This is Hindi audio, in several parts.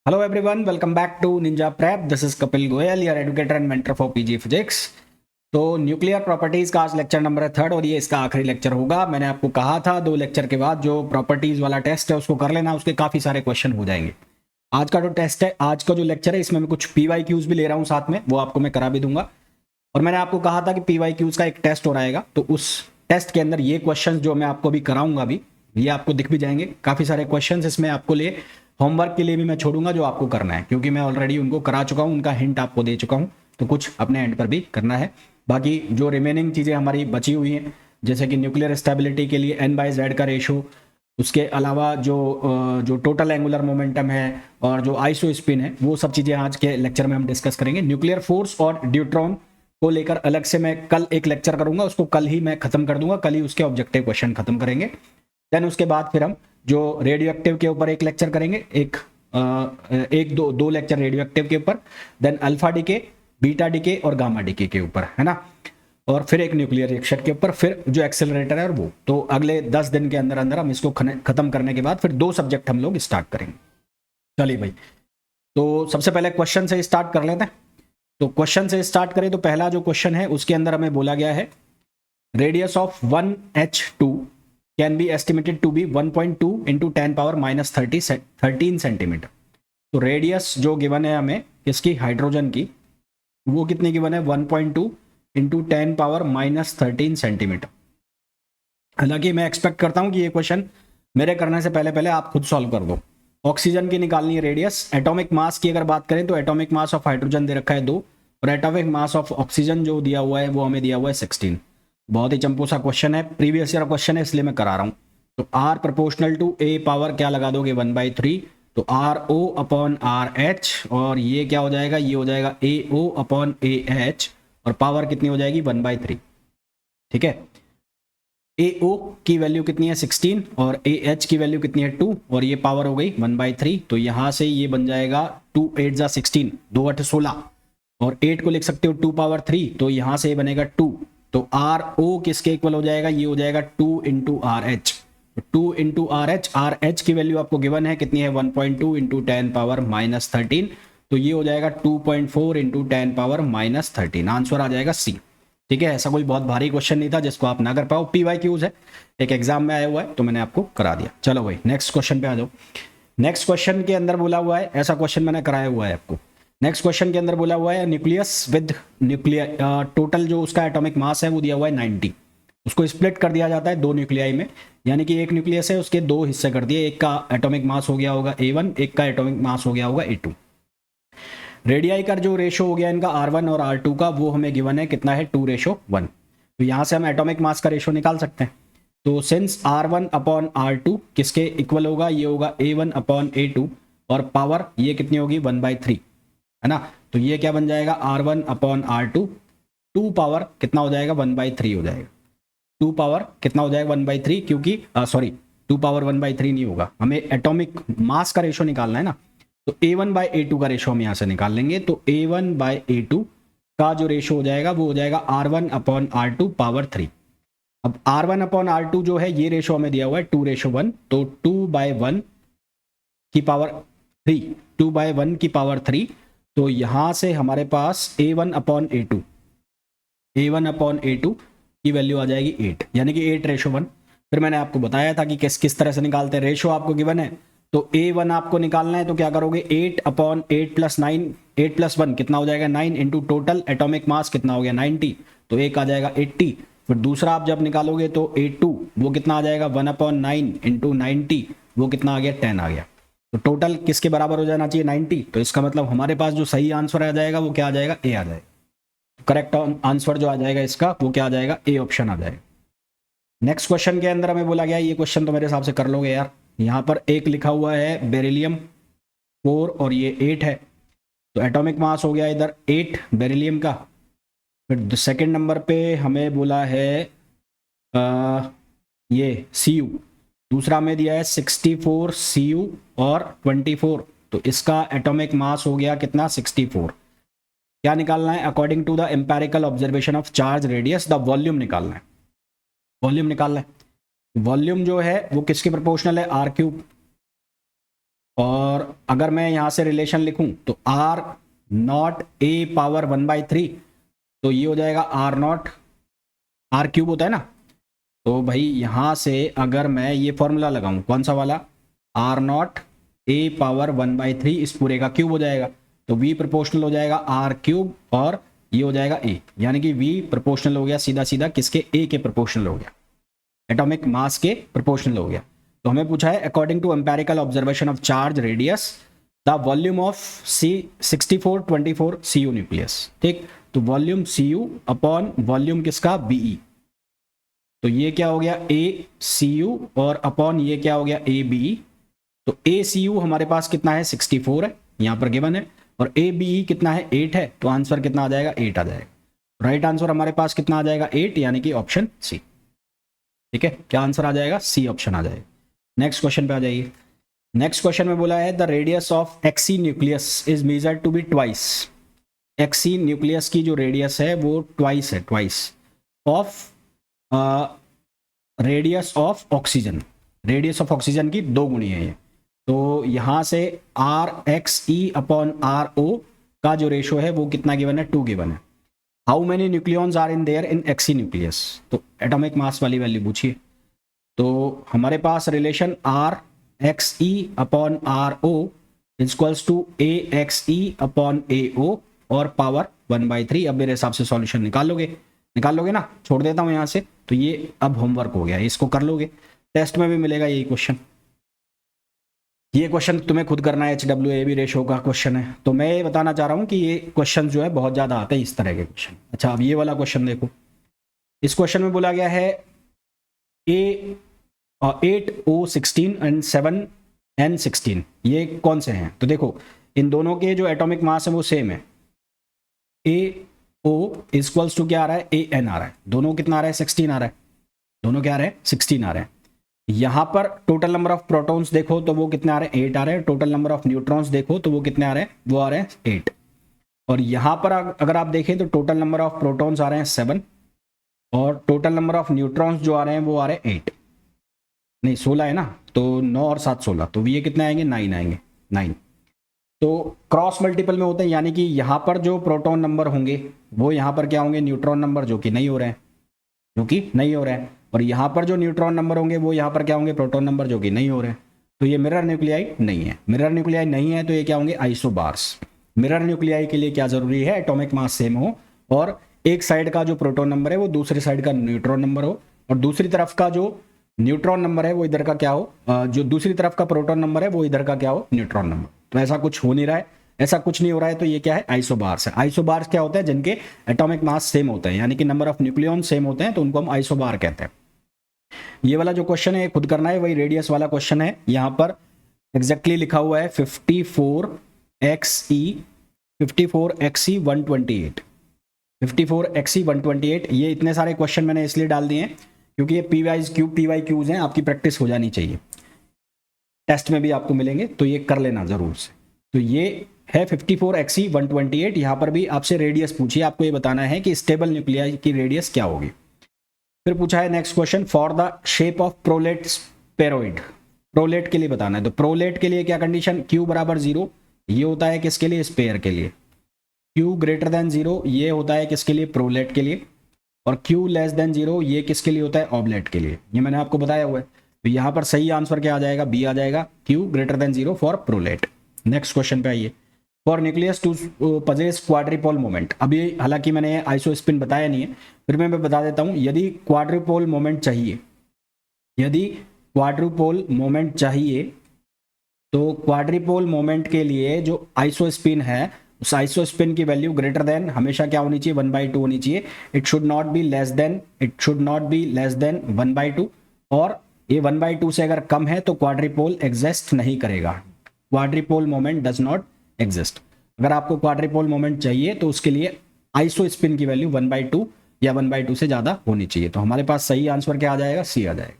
Hello everyone, welcome back to Ninja Prep. This is Kapil Goyal, your educator and mentor for PG Physics. तो न्यूक्लियर प्रॉपर्टीज का आज लेक्चर नंबर है 3rd और ये इसका आखिरी लेक्चर होगा। मैंने आपको कहा था 2 लेक्चर के बाद जो प्रॉपर्टीज वाला टेस्ट है उसको कर लेना, उसके काफ़ी सारे क्वेश्चन हो जाएंगे। आज का जो टेस्ट है, आज का जो लेक्चर है, इसमें मैं कुछ PYQs भी ले रहा हूँ साथ में, वो आपको मैं करा भी दूंगा। और मैंने आपको कहा था कि PYQs का एक टेस्ट हो रहेगा, तो उस टेस्ट के अंदर ये क्वेश्चन जो मैं आपको अभी कराऊंगा अभी, ये आपको दिख भी जाएंगे। काफ़ी सारे क्वेश्चन इसमें आपको लिए होमवर्क के लिए भी मैं छोड़ूंगा जो आपको करना है, क्योंकि मैं ऑलरेडी उनको करा चुका हूँ, उनका हिंट आपको दे चुका हूँ, तो कुछ अपने एंड पर भी करना है। बाकी जो रिमेनिंग चीज़ें हमारी बची हुई हैं, जैसे कि न्यूक्लियर स्टेबिलिटी के लिए N/Z का रेशो, उसके अलावा जो टोटल एंगुलर मोमेंटम है और जो आइसो स्पिन है, वो सब चीज़ें आज के लेक्चर में हम डिस्कस करेंगे। न्यूक्लियर फोर्स और ड्यूट्रॉन को लेकर अलग से मैं कल एक लेक्चर करूंगा, उसको कल ही मैं खत्म कर दूंगा, कल ही उसके ऑब्जेक्टिव क्वेश्चन खत्म करेंगे। देन उसके बाद फिर हम जो रेडियो एक्टिव के ऊपर एक लेक्चर करेंगे, दो लेक्चर रेडियो एक्टिव के ऊपर, then alpha decay, beta decay और गामा डीके के ऊपर, है ना। और फिर एक न्यूक्लियर रिएक्शन के ऊपर, फिर जो एक्सेलरेटर है वो। तो अगले 10 दिन के अंदर अंदर हम इसको खत्म करने के बाद फिर 2 सब्जेक्ट हम लोग स्टार्ट करेंगे। चलिए भाई, तो सबसे पहले क्वेश्चन से स्टार्ट कर लेते हैं। तो क्वेश्चन से स्टार्ट करें तो पहला जो क्वेश्चन है उसके अंदर हमें बोला गया है radius of 1H2 can be estimated to be 1.2 into 10 power minus 13 centimetre. तो रेडियस जो गिवन है हमें इसकी हाइड्रोजन की, वो कितनी गिवन है 1.2 इंटू 10 पावर माइनस 13 सेंटीमीटर। हालांकि मैं एक्सपेक्ट करता हूं कि ये क्वेश्चन मेरे करने से पहले पहले आप खुद सॉल्व कर दो। ऑक्सीजन की निकालनी है रेडियस। एटॉमिक मास की अगर बात करें तो एटॉमिक मास ऑफ हाइड्रोजन दे रखा है 2 और एटॉमिक मास ऑफ ऑक्सीजन जो दिया हुआ है वो हमें दिया हुआ है 16। बहुत ही चंपू सा क्वेश्चन है, प्रीवियस ईयर क्वेश्चन है, इसलिए मैं करा रहा हूं। तो R proportional to A power क्या लगा दोगे 1/3, तो RO अपॉन RH, और ये क्या हो जाएगा, ये हो जाएगा AO अपॉन AH, और पावर कितनी हो जाएगी 1/3। ठीक है, AO की वैल्यू कितनी है 16 और AH की वैल्यू कितनी है 2, और ये पावर हो गई 1/3। तो यहां से ये बन जाएगा 2 8 जा 16, 2 8 16, और 8 को लिख सकते हो 2 पावर 3, तो यहां से ये बनेगा 2। तो RO किसके इक्वल हो जाएगा, ये हो जाएगा 2 इंटू RH। 2 इंटू RH की वैल्यू आपको गिवन है कितनी है 1.2 इंटू 10 पावर माइनस 13, तो ये हो जाएगा 2.4 इंटू 10 पावर माइनस 13। आंसर आ जाएगा C। ठीक है, ऐसा कोई बहुत भारी क्वेश्चन नहीं था जिसको आप ना कर पाओ। PYQs है, एक एग्जाम में आया हुआ है, तो मैंने आपको करा दिया। चलो भाई नेक्स्ट क्वेश्चन पे आ जाओ। नेक्स्ट क्वेश्चन के अंदर बोला हुआ है, ऐसा क्वेश्चन मैंने कराया हुआ है आपको। नेक्स्ट क्वेश्चन के अंदर बोला हुआ है न्यूक्लियस विद न्यूक्लियर, टोटल जो उसका एटॉमिक मास है वो दिया हुआ है 90। उसको स्प्लिट कर दिया जाता है 2 न्यूक्लियाई में, यानी कि एक न्यूक्लियस है उसके 2 हिस्से कर दिए, एक का एटॉमिक मास हो गया होगा A1, एक का एटॉमिक मास हो गया होगा A2। रेडियाई का जो रेशो हो गया इनका R1 और R2 का, वो हमें गिवन है कितना है 2:1। तो यहाँ से हम एटॉमिक मास का रेशो निकाल सकते हैं। तो सिंस R1 अपॉन R2 किसके इक्वल होगा, ये होगा A1 अपॉन A2, और पावर ये कितनी होगी 1/3, है ना। तो ये क्या बन जाएगा R1 अपॉन R2, 2 पावर कितना हो जाएगा 1/3 हो जाएगा। 2 पावर कितना हो जाएगा 1/3, क्योंकि 2 पावर 1/3 नहीं होगा, हमें एटॉमिक मास का रेशो निकालना है ना। तो A1/A2 का रेशो हम यहाँ से निकाल लेंगे। तो A1/A2 का जो रेशो हो जाएगा वो हो जाएगा R1 अपॉन R2 पावर 3। अब R1 अपॉन R2 जो है ये रेशो हमें दिया हुआ है 2:1, तो 2/1 की पावर 3, 2/1 की पावर 3। तो यहां से हमारे पास A1 अपॉन A2 की वैल्यू आ जाएगी 8, यानी कि 8:1। फिर मैंने आपको बताया था कि किस तरह से निकालते हैं। रेशो आपको गिवन है तो A1 आपको निकालना है, तो क्या करोगे 8 अपॉन 8 प्लस 9, 8 प्लस 1 कितना हो जाएगा 9, इंटू टोटल एटॉमिक मास कितना हो गया 90, तो एक आ जाएगा 80। फिर दूसरा आप जब निकालोगे तो A2 वो कितना आ जाएगा 1/9 इंटू 90, वो कितना आ गया 10 आ गया। तो टोटल किसके बराबर हो जाना चाहिए 90, तो इसका मतलब हमारे पास जो सही आंसर आ जाएगा वो क्या आ जाएगा A आ जाएगा। करेक्ट आंसर जो आ जाएगा इसका वो क्या आ जाएगा A ऑप्शन आ जाएगा। नेक्स्ट क्वेश्चन के अंदर हमें बोला गया, ये क्वेश्चन तो मेरे हिसाब से कर लोगे यार। यहाँ पर 1 लिखा हुआ है बेरिलियम 4 और ये 8 है, तो एटॉमिक मास हो गया इधर 8 बेरिलियम का। फिर सेकंड नंबर पे हमें बोला है ये Cu, दूसरा में दिया है 64 Cu और 24, तो इसका एटॉमिक मास हो गया कितना 64। क्या निकालना है according to the empirical observation of charge radius, the volume निकालना है। वॉल्यूम निकालना है, वॉल्यूम जो है वो किसके प्रोपोर्शनल है R3 और अगर मैं यहाँ से रिलेशन लिखूं तो आर नॉट ए पावर 1/3, तो ये हो जाएगा आर नॉट, आर क्यूब होता है ना। तो भाई यहाँ से अगर मैं ये फॉर्मूला लगाऊं, कौन सा वाला, आर नॉट ए पावर 1/3 इस पूरे का क्यूब हो जाएगा, तो v प्रोपोर्शनल हो जाएगा आर क्यूब और ये हो जाएगा a, यानी कि v प्रोपोर्शनल हो गया सीधा सीधा किसके, a के प्रोपोर्शनल हो गया, एटॉमिक मास के प्रोपोर्शनल हो गया। तो हमें पूछा है according to empirical observation of charge radius the volume of C6424 Cu nucleus, ठीक। तो वॉल्यूम Cu अपॉन वॉल्यूम किसका, Be, तो ये क्या हो गया ACU और अपॉन ये क्या हो गया ABE। तो ACU हमारे पास कितना है 64 है, यहाँ पर गिवन है, और ABE कितना है 8 है, तो आंसर कितना आ जाएगा 8 आ जाएगा। राइट आंसर हमारे पास कितना आ जाएगा 8, यानी कि ऑप्शन सी, ठीक है। क्या आंसर आ जाएगा, सी ऑप्शन आ जाएगा। नेक्स्ट क्वेश्चन पे आ जाइए। नेक्स्ट क्वेश्चन में बोला है the radius of Xe nucleus is measured to be twice. Xe nucleus की जो रेडियस है वो ट्वाइस है, twice of radius of oxygen, radius of oxygen की 2 गुनी है ये। तो यहाँ से RXE अपॉन RO का जो रेशो है वो कितना गिवन है, 2 गिवन है। How many nucleons are in there in Xe nucleus, तो एटॉमिक मास वाली वैल्यू पूछिए। तो हमारे पास relation RXE upon RO equals to AXE upon AO और पावर 1/3। अब मेरे हिसाब से सॉल्यूशन निकाल लोगे ना, छोड़ देता हूँ यहाँ से। तो ये अब होमवर्क हो गया, इसको कर लोगे, टेस्ट में भी मिलेगा यही क्वेश्चन। ये क्वेश्चन तुम्हें खुद करना है, HWAB रेशो का क्वेश्चन है। तो मैं ये बताना चाह रहा हूँ कि ये क्वेश्चन जो है बहुत ज़्यादा आते हैं इस तरह के क्वेश्चन। अच्छा, अब ये वाला क्वेश्चन देखो। इस क्वेश्चन में बोला गया है 8O16 एंड 7N16 ये कौन से हैं। तो देखो इन दोनों के जो एटॉमिक मास है वो सेम है। AO इक्वल्स टू क्या आ रहा है, AN आ रहा है। दोनों कितना आ रहा है, 16 आ रहा है। दोनों क्या आ रहे हैं, 16 आ रहे हैं। यहाँ पर टोटल नंबर ऑफ प्रोटॉन्स देखो तो वो कितने आ रहे हैं, 8 आ रहे हैं। टोटल नंबर ऑफ न्यूट्रॉन्स देखो तो वो कितने आ रहे हैं, वो आ रहे हैं 8। और यहाँ पर अगर आप देखें तो टोटल नंबर ऑफ प्रोटॉन्स आ रहे हैं 7 और टोटल नंबर ऑफ न्यूट्रॉन्स जो आ रहे हैं वो आ रहे हैं 8, नहीं 16 है ना, तो 9 और 7 16, तो ये कितने आएंगे, 9 आएंगे, 9। तो क्रॉस मल्टीपल में होते हैं, यानी कि यहाँ पर जो प्रोटॉन नंबर होंगे वो यहाँ पर क्या होंगे, न्यूट्रॉन नंबर, जो कि नहीं हो रहे हैं, और यहाँ पर जो न्यूट्रॉन नंबर होंगे वो यहाँ पर क्या होंगे, प्रोटॉन नंबर, जो कि नहीं हो रहे हैं। तो ये मिरर न्यूक्लियाई नहीं है। मिरर न्यूक्लियाई नहीं है तो ये क्या होंगे, आइसोबार्स। मिरर न्यूक्लियाई के लिए क्या जरूरी है, एटॉमिक मास सेम हो और एक साइड का जो प्रोटॉन नंबर है वो दूसरी साइड का न्यूट्रॉन नंबर हो, और दूसरी तरफ का जो न्यूट्रॉन नंबर है वो इधर का क्या हो, जो दूसरी तरफ का प्रोटॉन नंबर है वो इधर का क्या हो, न्यूट्रॉन नंबर। तो ऐसा कुछ हो नहीं रहा है, ऐसा कुछ नहीं हो रहा है, तो ये क्या है, आइसोबार्स है। आइसोबार्स क्या होता है, जिनके एटॉमिक मास सेम होते हैं, यानी कि नंबर ऑफ न्यूक्लियॉन सेम होते हैं, तो उनको हम आइसोबार कहते हैं। ये वाला जो क्वेश्चन है खुद करना है, वही रेडियस वाला क्वेश्चन है। यहाँ पर एग्जैक्टली लिखा हुआ है 54xe 128, 54xe 128। ये इतने सारे क्वेश्चन मैंने इसलिए डाल दिए हैं क्योंकि ये PYQs हैं, आपकी प्रैक्टिस हो जानी चाहिए, टेस्ट में भी आपको मिलेंगे, तो ये कर लेना जरूर से। तो ये है 54xe 128। यहाँ पर भी आपसे रेडियस पूछिए, आपको ये बताना है कि स्टेबल न्यूक्लियाई की रेडियस क्या होगी। फिर पूछा है next question, for the shape of prolate spheroid, prolate के लिए बताना है। तो प्रोलेट के लिए क्या कंडीशन, Q बराबर 0, ये होता है किसके लिए, स्पेयर के लिए। Q ग्रेटर देन 0 ये होता है किसके लिए, प्रोलेट के लिए। और Q लेस देन 0 ये किसके लिए होता है, ऑबलेट के लिए। ये मैंने आपको बताया हुआ है। तो यहाँ पर सही आंसर क्या आ जाएगा, बी आ जाएगा, Q greater than 0 for prolate. Next question पे आइए, for nucleus to possess quadrupole moment. अभी हालांकि मैंने आइसोस्पिन बताया नहीं है, फिर मैं बता देता हूँ। यदि क्वाड्रिपोल मोमेंट चाहिए, तो क्वाड्रिपोल मोमेंट के लिए जो आइसोस्पिन है उस आइसोस्पिन की वैल्यू ग्रेटर देन हमेशा क्या होनी चाहिए, 1/2 होनी चाहिए। It should not be less than 1/2, और ये 1/2 से अगर कम है तो क्वाड्रिपोल एग्जिस्ट नहीं करेगा। क्वाड्रिपोल मोमेंट डज नॉट एग्जिस्ट। अगर आपको क्वाड्रिपोल मोमेंट चाहिए तो उसके लिए आइसोस्पिन की वैल्यू 1/2 या 1/2 से ज्यादा होनी चाहिए। तो हमारे पास सही आंसर क्या आ जाएगा, सी आ जाएगा।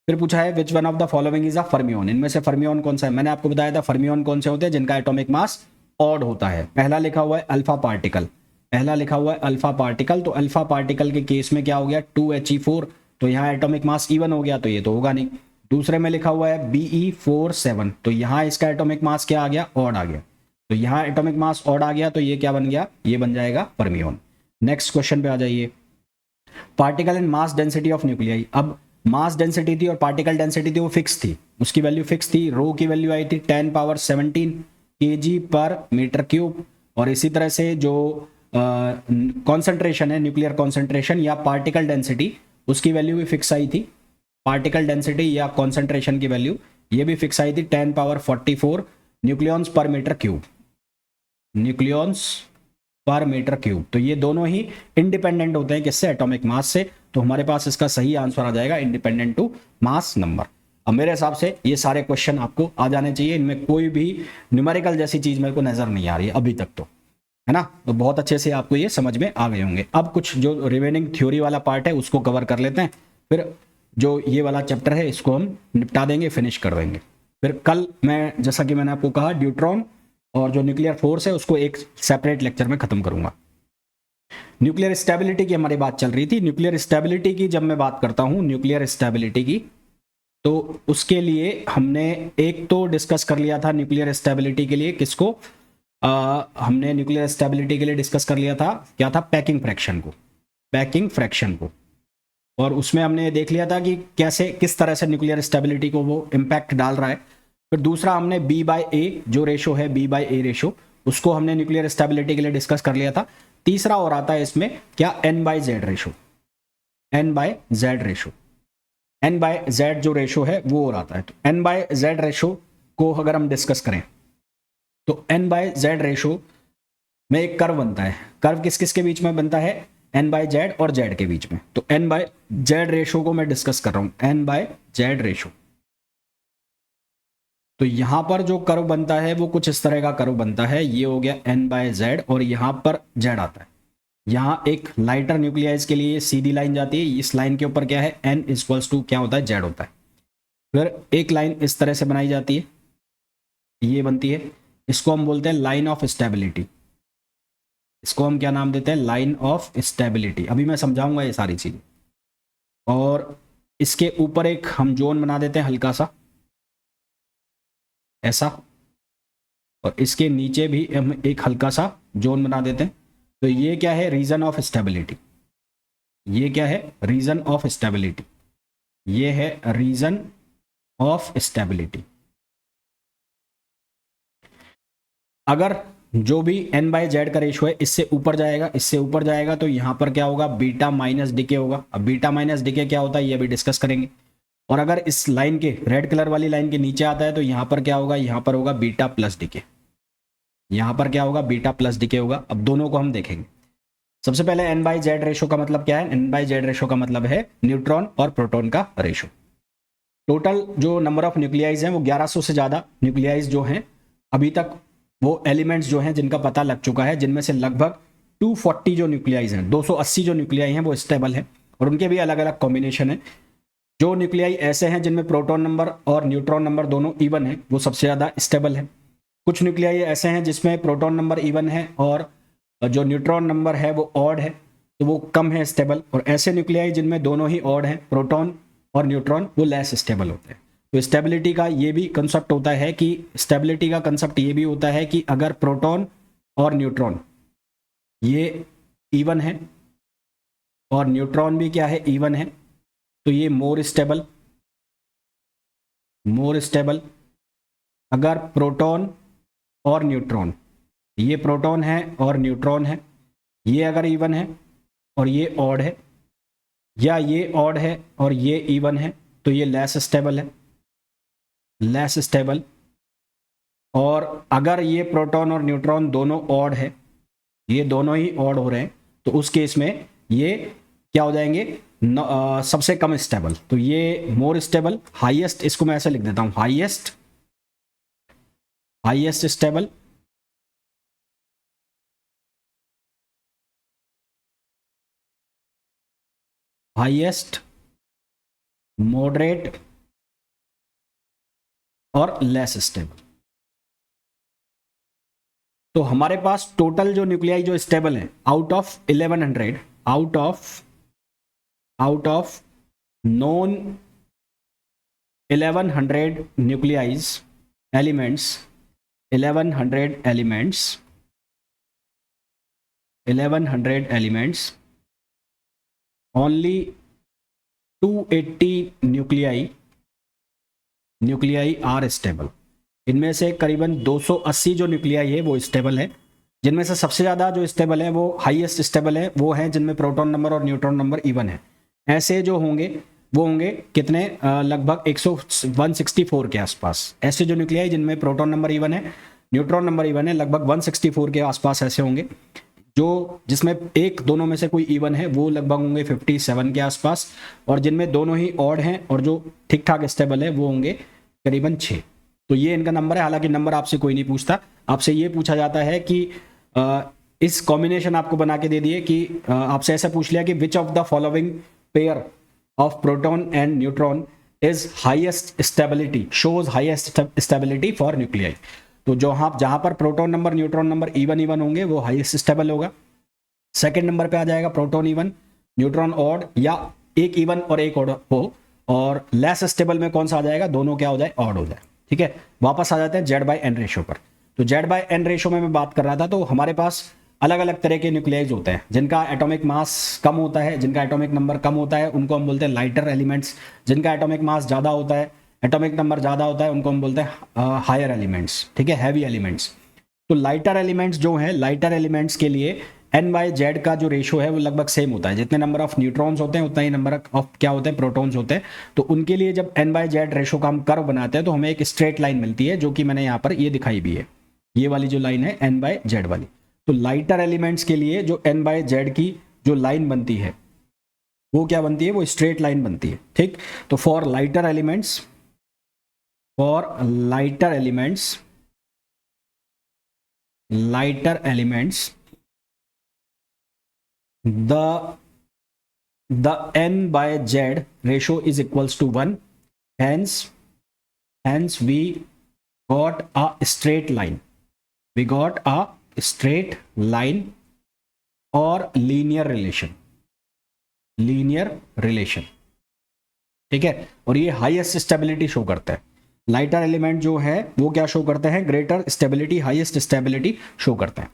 फिर पूछा है which one of the following is a fermion. इनमें से फर्मियोन कौन सा है, मैंने आपको बताया था फर्मियोन कौन से होते हैं, जिनका एटॉमिक मास ऑड होता है। पहला लिखा हुआ है अल्फा पार्टिकल, तो अल्फा पार्टिकल के केस में क्या हो गया, 2He4, तो यहाँ एटॉमिक मास इवन हो गया, तो ये तो होगा नहीं। दूसरे में लिखा हुआ है Be47, तो यहाँ इसका एटॉमिक मास क्या आ गया, ऑड आ गया। तो यहाँ एटॉमिक मास ऑड आ गया, तो ये क्या बन गया, ये बन जाएगा फर्मियन। नेक्स्ट क्वेश्चन पे आ जाइए, particle and mass density of nuclei. अब मास डेंसिटी थी और पार्टिकल डेंसिटी थी वो फिक्स थी, उसकी वैल्यू फिक्स थी। रो की वैल्यू आई थी 10^17 kg/m³, और इसी तरह से जो कॉन्सेंट्रेशन है, न्यूक्लियर कॉन्सेंट्रेशन या पार्टिकल डेंसिटी, उसकी वैल्यू भी फिक्स आई थी। पार्टिकल डेंसिटी या कॉन्सेंट्रेशन की वैल्यू ये भी फिक्स आई थी 10^44 न्यूक्लियॉन्स/m³, न्यूक्लियॉन्स/m³। तो ये दोनों ही इंडिपेंडेंट होते हैं किससे, एटॉमिक मास से। तो हमारे पास इसका सही आंसर आ जाएगा इंडिपेंडेंट टू मास नंबर। अब मेरे हिसाब से ये सारे क्वेश्चन आपको आ जाने चाहिए, इनमें कोई भी न्यूमेरिकल जैसी चीज मेरे को नजर नहीं आ रही है अभी तक, तो है ना। तो बहुत अच्छे से आपको ये समझ में आ गए होंगे। अब कुछ जो रिमेनिंग थ्योरी वाला पार्ट है उसको कवर कर लेते हैं, फिर जो ये वाला चैप्टर है इसको हम निपटा देंगे, फिनिश कर देंगे। फिर कल मैं, जैसा कि मैंने आपको कहा, ड्यूट्रॉन और जो न्यूक्लियर फोर्स है उसको एक सेपरेट लेक्चर में खत्म करूंगा। न्यूक्लियर स्टेबिलिटी की हमारी बात चल रही थी। न्यूक्लियर स्टेबिलिटी की जब मैं बात करता हूं, न्यूक्लियर स्टेबिलिटी की, तो उसके लिए हमने एक तो डिस्कस कर लिया था न्यूक्लियर स्टेबिलिटी के लिए, किसको, हमने न्यूक्लियर स्टेबिलिटी के लिए डिस्कस कर लिया था, क्या था, पैकिंग फ्रैक्शन को, पैकिंग फ्रैक्शन को। और उसमें हमने देख लिया था कि कैसे, किस तरह से न्यूक्लियर स्टेबिलिटी को वो इम्पैक्ट डाल रहा है। फिर दूसरा हमने B/A जो रेशो है, B/A रेशो, उसको हमने न्यूक्लियर स्टेबिलिटी के लिए डिस्कस कर लिया था। तीसरा और आता है इसमें क्या, N/Z ratio, N/Z ratio, N/Z जो रेशो है वो और आता है। तो N/Z रेशो को अगर हम डिस्कस करें तो N/Z रेशो में एक कर्व बनता है। कर्व किस किस के बीच में बनता है, N/Z और Z के बीच में। तो N/Z रेशो को मैं डिस्कस कर रहा हूं, N/Z रेशो। तो यहां पर जो कर्व बनता है वो कुछ इस तरह का कर्व बनता है, ये हो गया N/Z, और यहां पर Z आता है। यहां एक लाइटर न्यूक्लियाइज के लिए सीधी लाइन जाती है, इस लाइन के ऊपर क्या है, N = क्या होता है, Z होता है। फिर एक लाइन इस तरह से बनाई जाती है, ये बनती है, इसको हम बोलते हैं लाइन ऑफ स्टेबिलिटी। इसको हम क्या नाम देते हैं, लाइन ऑफ स्टेबिलिटी। अभी मैं समझाऊंगा ये सारी चीजें। और इसके ऊपर एक हम जोन बना देते हैं हल्का सा ऐसा, और इसके नीचे भी हम एक हल्का सा जोन बना देते हैं। तो ये क्या है, रीजन ऑफ स्टेबिलिटी। ये क्या है, रीजन ऑफ स्टेबिलिटी। ये है रीजन ऑफ स्टेबिलिटी। अगर जो भी N/Z का रेशो है इससे ऊपर जाएगा, इससे ऊपर जाएगा, तो यहां पर क्या होगा, β-डीके होगा। अब β-डीके क्या होता है ये भी डिस्कस करेंगे। और अगर इस लाइन के, रेड कलर वाली लाइन के नीचे आता है तो यहां पर क्या होगा, यहां पर होगा β+डीके। यहां पर क्या होगा, β+डीके होगा। अब दोनों को हम देखेंगे। सबसे पहले N/Z रेशो का मतलब क्या है, N/Z रेशो का मतलब है न्यूट्रॉन और प्रोटॉन का रेशो। टोटल जो नंबर ऑफ न्यूक्लियाइज हैं वो 1100 से ज्यादा न्यूक्लियाइज जो हैं अभी तक, वो एलिमेंट्स जो हैं जिनका पता लग चुका है, जिनमें से लगभग 240 जो न्यूक्लियाइज हैं, 280 जो न्यूक्लियाई हैं वो स्टेबल हैं, और उनके भी अलग अलग कॉम्बिनेशन है। जो न्यूक्लियाई ऐसे हैं जिनमें प्रोटॉन नंबर और न्यूट्रॉन नंबर दोनों इवन है, वो सबसे ज़्यादा स्टेबल है। कुछ न्यूक्लियाई ऐसे हैं जिसमें प्रोटॉन नंबर इवन है और जो न्यूट्रॉन नंबर है वो ऑड है, तो वो कम है स्टेबल। और ऐसे न्यूक्लियाई जिनमें दोनों ही ऑड हैं, प्रोटॉन और न्यूट्रॉन, वो लेस स्टेबल होते हैं। तो स्टेबिलिटी का ये भी कंसेप्ट होता है कि, स्टेबिलिटी का कंसेप्ट ये भी होता है कि अगर प्रोटॉन और न्यूट्रॉन ये इवन है और न्यूट्रॉन भी क्या है, इवन है, तो ये मोर स्टेबल। अगर प्रोटॉन और न्यूट्रॉन, ये प्रोटॉन है और न्यूट्रॉन है, ये अगर इवन है और ये ऑड है, या ये ऑड है और ये इवन है, तो ये लेस स्टेबल। और अगर ये प्रोटॉन और न्यूट्रॉन दोनों ऑड है, ये दोनों ही ऑड हो रहे हैं, तो उस केस में ये क्या हो जाएंगे, सबसे कम स्टेबल। तो ये मोर स्टेबल, हाईएस्ट, इसको मैं ऐसे लिख देता हूं, हाईएस्ट स्टेबल, हाईएस्ट, मॉडरेट और लेस स्टेबल। तो हमारे पास टोटल जो न्यूक्लियाई जो स्टेबल है, out of 1100, out of non 1100 nuclides elements 1100 elements only 280 nuclei are stable. इनमें से करीबन 280 जो न्यूक्लियाई है वो स्टेबल है, जिनमें से सबसे ज़्यादा जो स्टेबल है वो हाईएस्ट स्टेबल है, वो है जिनमें प्रोटॉन नंबर और न्यूट्रॉन नंबर इवन है। ऐसे जो होंगे वो होंगे कितने, लगभग 164 के आसपास। ऐसे जो न्यूक्लियाई जिनमें प्रोटॉन नंबर इवन है, न्यूट्रॉन नंबर इवन है, लगभग 164 के आसपास ऐसे होंगे। जो जिसमें एक दोनों में से कोई इवन है वो लगभग होंगे 57 के आसपास, और जिनमें दोनों ही ऑड हैं और जो ठीक ठाक स्टेबल है वो होंगे करीबन 6। तो ये इनका नंबर है। हालांकि नंबर आपसे कोई नहीं पूछता, आपसे ये पूछा जाता है कि इस कॉम्बिनेशन आपको बना के दे दिए कि आपसे ऐसा पूछ लिया कि which of the following pair of proton and neutron is highest stability, shows highest stability for nuclei. तो जहां पर proton number neutron number even होंगे वो हाईएस्ट स्टेबल होगा। सेकंड नंबर पे आ जाएगा प्रोटॉन इवन न्यूट्रॉन ऑड, या एक इवन और एक ऑड हो। और लेस स्टेबल में कौन सा आ जाएगा, दोनों क्या हो जाए, ऑड हो जाए। ठीक है, वापस आ जाते हैं Z/N रेशो पर। तो Z/N रेशो में मैं बात कर रहा था, तो हमारे पास अलग अलग तरह के न्यूक्लियाइज होते हैं जिनका एटॉमिक मास कम होता है, जिनका एटॉमिक नंबर कम होता है, उनको हम बोलते हैं लाइटर एलिमेंट्स। जिनका एटॉमिक मास ज़्यादा होता है, एटॉमिक नंबर ज़्यादा होता है, उनको हम बोलते हैं हायर एलिमेंट्स। ठीक है, हैवी एलिमेंट्स। तो लाइटर एलिमेंट्स जो हैं, लाइटर एलिमेंट्स के लिए N/Z का जो रेशो है वो लगभग सेम होता है। जितने नंबर ऑफ न्यूट्रॉन्स होते हैं उतना ही नंबर ऑफ क्या होते हैं, प्रोटॉन्स होते हैं। तो उनके लिए जब N/Z रेशो का हम कर्व बनाते हैं तो हमें एक स्ट्रेट लाइन मिलती है, जो कि मैंने यहाँ पर ये दिखाई भी है। ये वाली जो लाइन है N/Z वाली। तो लाइटर एलिमेंट्स के लिए जो N/Z की जो लाइन बनती है वो क्या बनती है, वो स्ट्रेट लाइन बनती है। ठीक, तो for lighter elements the N/Z ratio is equals to 1, hence we got a straight line or linear relation। ठीक है, और ये हाईएस्ट स्टेबिलिटी शो करता है। लाइटर एलिमेंट जो है वो क्या शो करते हैं, greater stability, highest stability show करते हैं।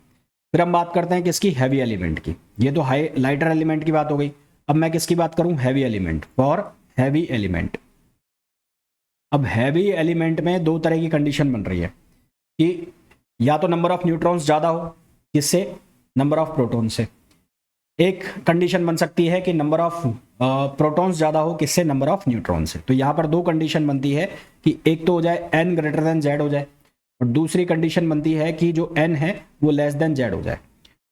फिर हम बात करते हैं किसकी, हैवी एलिमेंट की। ये तो हाई लाइटर एलिमेंट की बात हो गई। अब मैं किसकी बात करूं, heavy element. For heavy element, अब हैवी एलिमेंट में दो तरह की कंडीशन बन रही है कि या तो नंबर ऑफ न्यूट्रॉन्स ज़्यादा हो, किससे, नंबर ऑफ प्रोटॉन से। एक कंडीशन बन सकती है कि नंबर ऑफ प्रोटॉन्स ज़्यादा हो, किससे, नंबर ऑफ न्यूट्रॉन से। तो यहाँ पर दो कंडीशन बनती है कि एक तो हो जाए N ग्रेटर देन Z हो जाए, और दूसरी कंडीशन बनती है कि जो N है वो लेस देन Z हो जाए।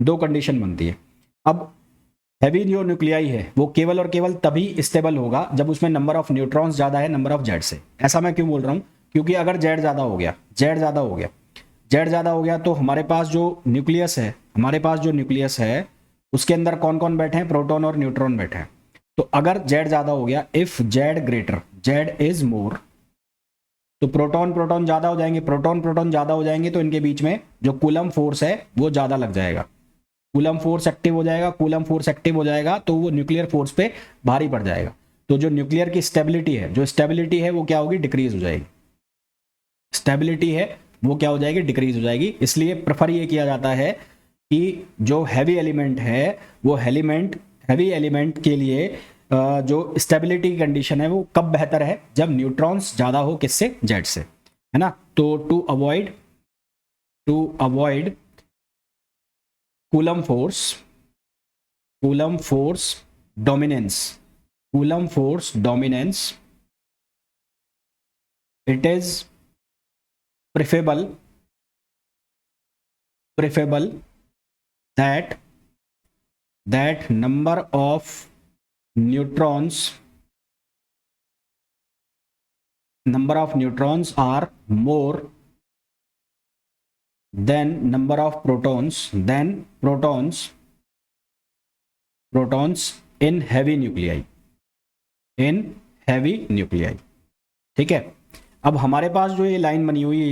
दो कंडीशन बनती है। अब हैवी जो न्यूक्लियाई है वो केवल और केवल तभी स्टेबल होगा जब उसमें नंबर ऑफ न्यूट्रॉन्स ज़्यादा है नंबर ऑफ Z से। ऐसा मैं क्यों बोल रहा हूँ, क्योंकि अगर Z ज़्यादा हो गया तो हमारे पास जो न्यूक्लियस है उसके अंदर कौन कौन बैठे हैं, प्रोटॉन और न्यूट्रॉन बैठे हैं। तो अगर Z ज़्यादा हो गया, if Z greater, Z is more, तो प्रोटॉन ज़्यादा हो जाएंगे। प्रोटॉन ज़्यादा हो जाएंगे तो इनके बीच में जो कूलम फोर्स है वो ज़्यादा लग जाएगा। कूलम फोर्स एक्टिव हो जाएगा तो वो न्यूक्लियर फोर्स पे भारी पड़ जाएगा। तो जो न्यूक्लियर की स्टेबिलिटी है वो क्या होगी, डिक्रीज हो जाएगी। इसलिए प्रेफर ये किया जाता है कि जो हैवी एलिमेंट है वो हैवी एलिमेंट के लिए जो स्टेबिलिटी की कंडीशन है वो कब बेहतर है, जब न्यूट्रॉन्स ज़्यादा हो, किससे, Z से, है ना। तो to avoid Coulomb force dominance, it is preferable that number of neutrons are more than number of protons in heavy nuclei। ठीक है, अब हमारे पास जो ये लाइन बनी हुई है,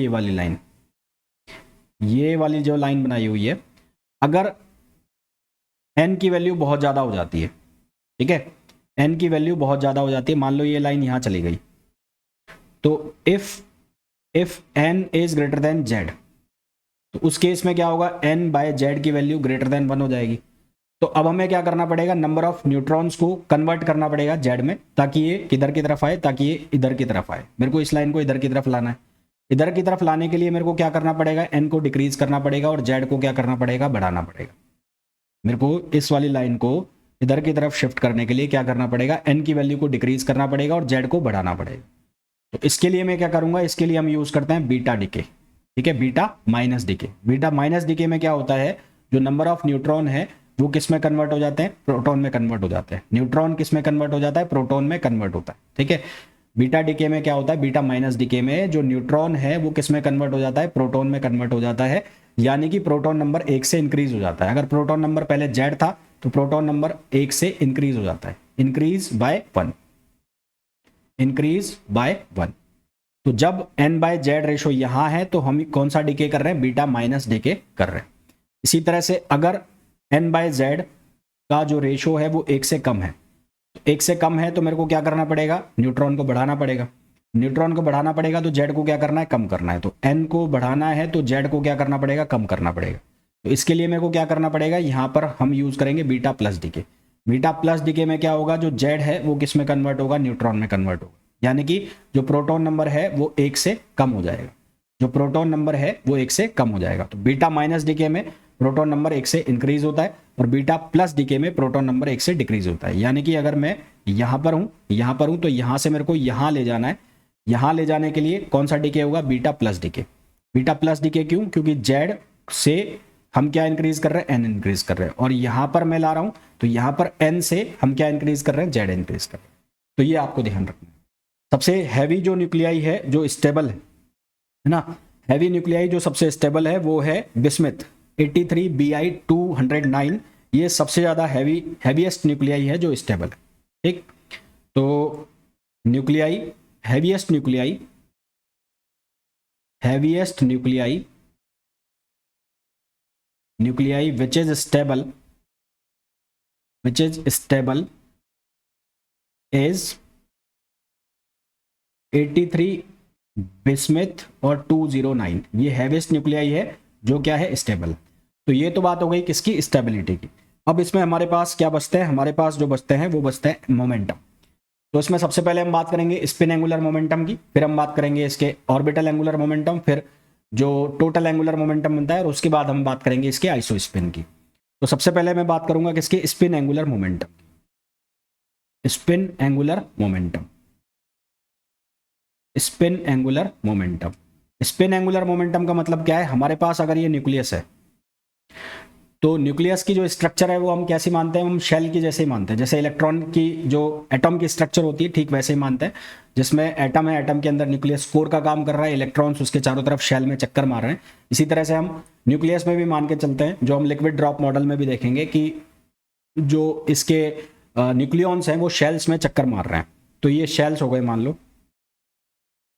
ये वाली जो लाइन बनाई हुई है, अगर N की वैल्यू बहुत ज़्यादा हो जाती है, ठीक है, N की वैल्यू बहुत ज़्यादा हो जाती है, मान लो ये लाइन यहाँ चली गई, तो if n is greater than z, तो उस केस में क्या होगा, n बाय z की वैल्यू ग्रेटर देन 1 हो जाएगी। तो अब हमें क्या करना पड़ेगा, नंबर ऑफ न्यूट्रॉन्स को कन्वर्ट करना पड़ेगा z में, ताकि ये किधर की तरफ आए, ताकि ये इधर की तरफ आए। मेरे को इस लाइन को इधर की तरफ लाना है। इधर की तरफ लाने के लिए मेरे को क्या करना पड़ेगा, n को डिक्रीज करना पड़ेगा और z को क्या करना पड़ेगा, बढ़ाना पड़ेगा। मेरे को इस वाली लाइन को इधर की तरफ शिफ्ट करने के लिए क्या करना पड़ेगा, n की वैल्यू को डिक्रीज करना पड़ेगा और z को बढ़ाना पड़ेगा। तो इसके लिए मैं क्या करूंगा, इसके लिए हम यूज करते हैं बीटा डीके। ठीक है, beta minus decay. Beta minus decay में क्या होता है, जो नंबर ऑफ न्यूट्रॉन है वो किस में कन्वर्ट हो जाते हैं, प्रोटॉन में कन्वर्ट हो जाते हैं। न्यूट्रॉन किस में कन्वर्ट हो जाता है, प्रोटॉन में कन्वर्ट होता है। ठीक है, बीटा डीके में क्या होता है, बीटा माइनस डीके में जो न्यूट्रॉन है वो किस में कन्वर्ट हो जाता है, प्रोटॉन में कन्वर्ट हो जाता है। यानी कि प्रोटॉन नंबर 1 से इंक्रीज हो जाता है। अगर प्रोटॉन नंबर पहले z था तो प्रोटॉन नंबर 1 से इंक्रीज हो जाता है, इंक्रीज बाय 1, इंक्रीज बाय 1। तो जब n बाय जेड रेशो यहां है तो हम कौन सा डीके कर रहे हैं, बीटा माइनस डीके कर रहे हैं। इसी तरह से अगर n बाय जेड का जो रेशो है वो 1 से कम है, तो 1 से कम है तो मेरे को क्या करना पड़ेगा, न्यूट्रॉन को बढ़ाना पड़ेगा। न्यूट्रॉन को बढ़ाना पड़ेगा तो जेड को क्या करना है, कम करना है। तो n को बढ़ाना है तो जेड को क्या करना पड़ेगा, कम करना पड़ेगा। तो इसके लिए मेरे को क्या करना पड़ेगा, यहां पर हम यूज करेंगे beta plus decay. Beta plus decay में क्या होगा, जो जेड है वो किस में कन्वर्ट होगा, न्यूट्रॉन में कन्वर्ट होगा। यानी कि जो प्रोटॉन नंबर है वो 1 से कम हो जाएगा, जो प्रोटॉन नंबर है वो 1 से कम हो जाएगा। तो बीटा माइनस डीके में प्रोटॉन नंबर 1 से इंक्रीज होता है और बीटा प्लस डीके में प्रोटॉन नंबर 1 से डिक्रीज होता है। यानी कि अगर मैं यहां पर हूं तो यहां से मेरे को यहां ले जाना है। यहां ले जाने के लिए कौन सा डीके होगा, beta plus decay. Beta plus decay क्यों, क्योंकि जेड से हम क्या इंक्रीज कर रहे हैं, एन इंक्रीज कर रहे हैं। और यहां पर मैं ला रहा हूं तो यहां पर एन से हम क्या इंक्रीज कर रहे हैं, जेड इंक्रीज कर रहे हैं। तो ये आपको ध्यान रखना है। सबसे हैवी जो न्यूक्लियाई है, जो स्टेबल है ना, हैवी न्यूक्लियाई जो सबसे स्टेबल है वो है बिस्मिथ 83Bi209। ये सबसे ज्यादा हैवीएस्ट न्यूक्लियाई है जो स्टेबल है। ठीक, तो nuclei heaviest nuclei which is stable is 83 bismuth और 209। ये हैवीएस्ट न्यूक्लियाई है जो क्या है, स्टेबल। तो ये तो बात हो गई किसकी, स्टेबिलिटी की। अब इसमें हमारे पास क्या बचते हैं, हमारे पास जो बचते हैं वो बचते हैं मोमेंटम। तो इसमें सबसे पहले हम बात करेंगे स्पिन एंगुलर मोमेंटम की, फिर हम बात करेंगे इसके ऑर्बिटल एंगुलर मोमेंटम, फिर जो टोटल एंगुलर मोमेंटम बनता है, और उसके बाद हम बात करेंगे इसके आइसो स्पिन की। तो सबसे पहले मैं बात करूंगा किसके, spin angular momentum. Spin angular momentum, spin angular momentum. Spin angular momentum का मतलब क्या है, हमारे पास अगर ये न्यूक्लियस है तो न्यूक्लियस की जो स्ट्रक्चर है वो हम कैसी मानते हैं, हम शेल की जैसे ही मानते हैं। जैसे इलेक्ट्रॉन की जो एटम की स्ट्रक्चर होती है ठीक वैसे ही मानते हैं, जिसमें एटम है, एटम के अंदर न्यूक्लियस कोर का काम कर रहा है, इलेक्ट्रॉन्स उसके चारों तरफ शेल में चक्कर मार रहे हैं। इसी तरह से हम न्यूक्लियस में भी मान के चलते हैं, जो हम लिक्विड ड्रॉप मॉडल में भी देखेंगे कि जो इसके न्यूक्लियॉन्स हैं वो शेल्स में चक्कर मार रहे हैं। तो ये शेल्स हो गए मान लो,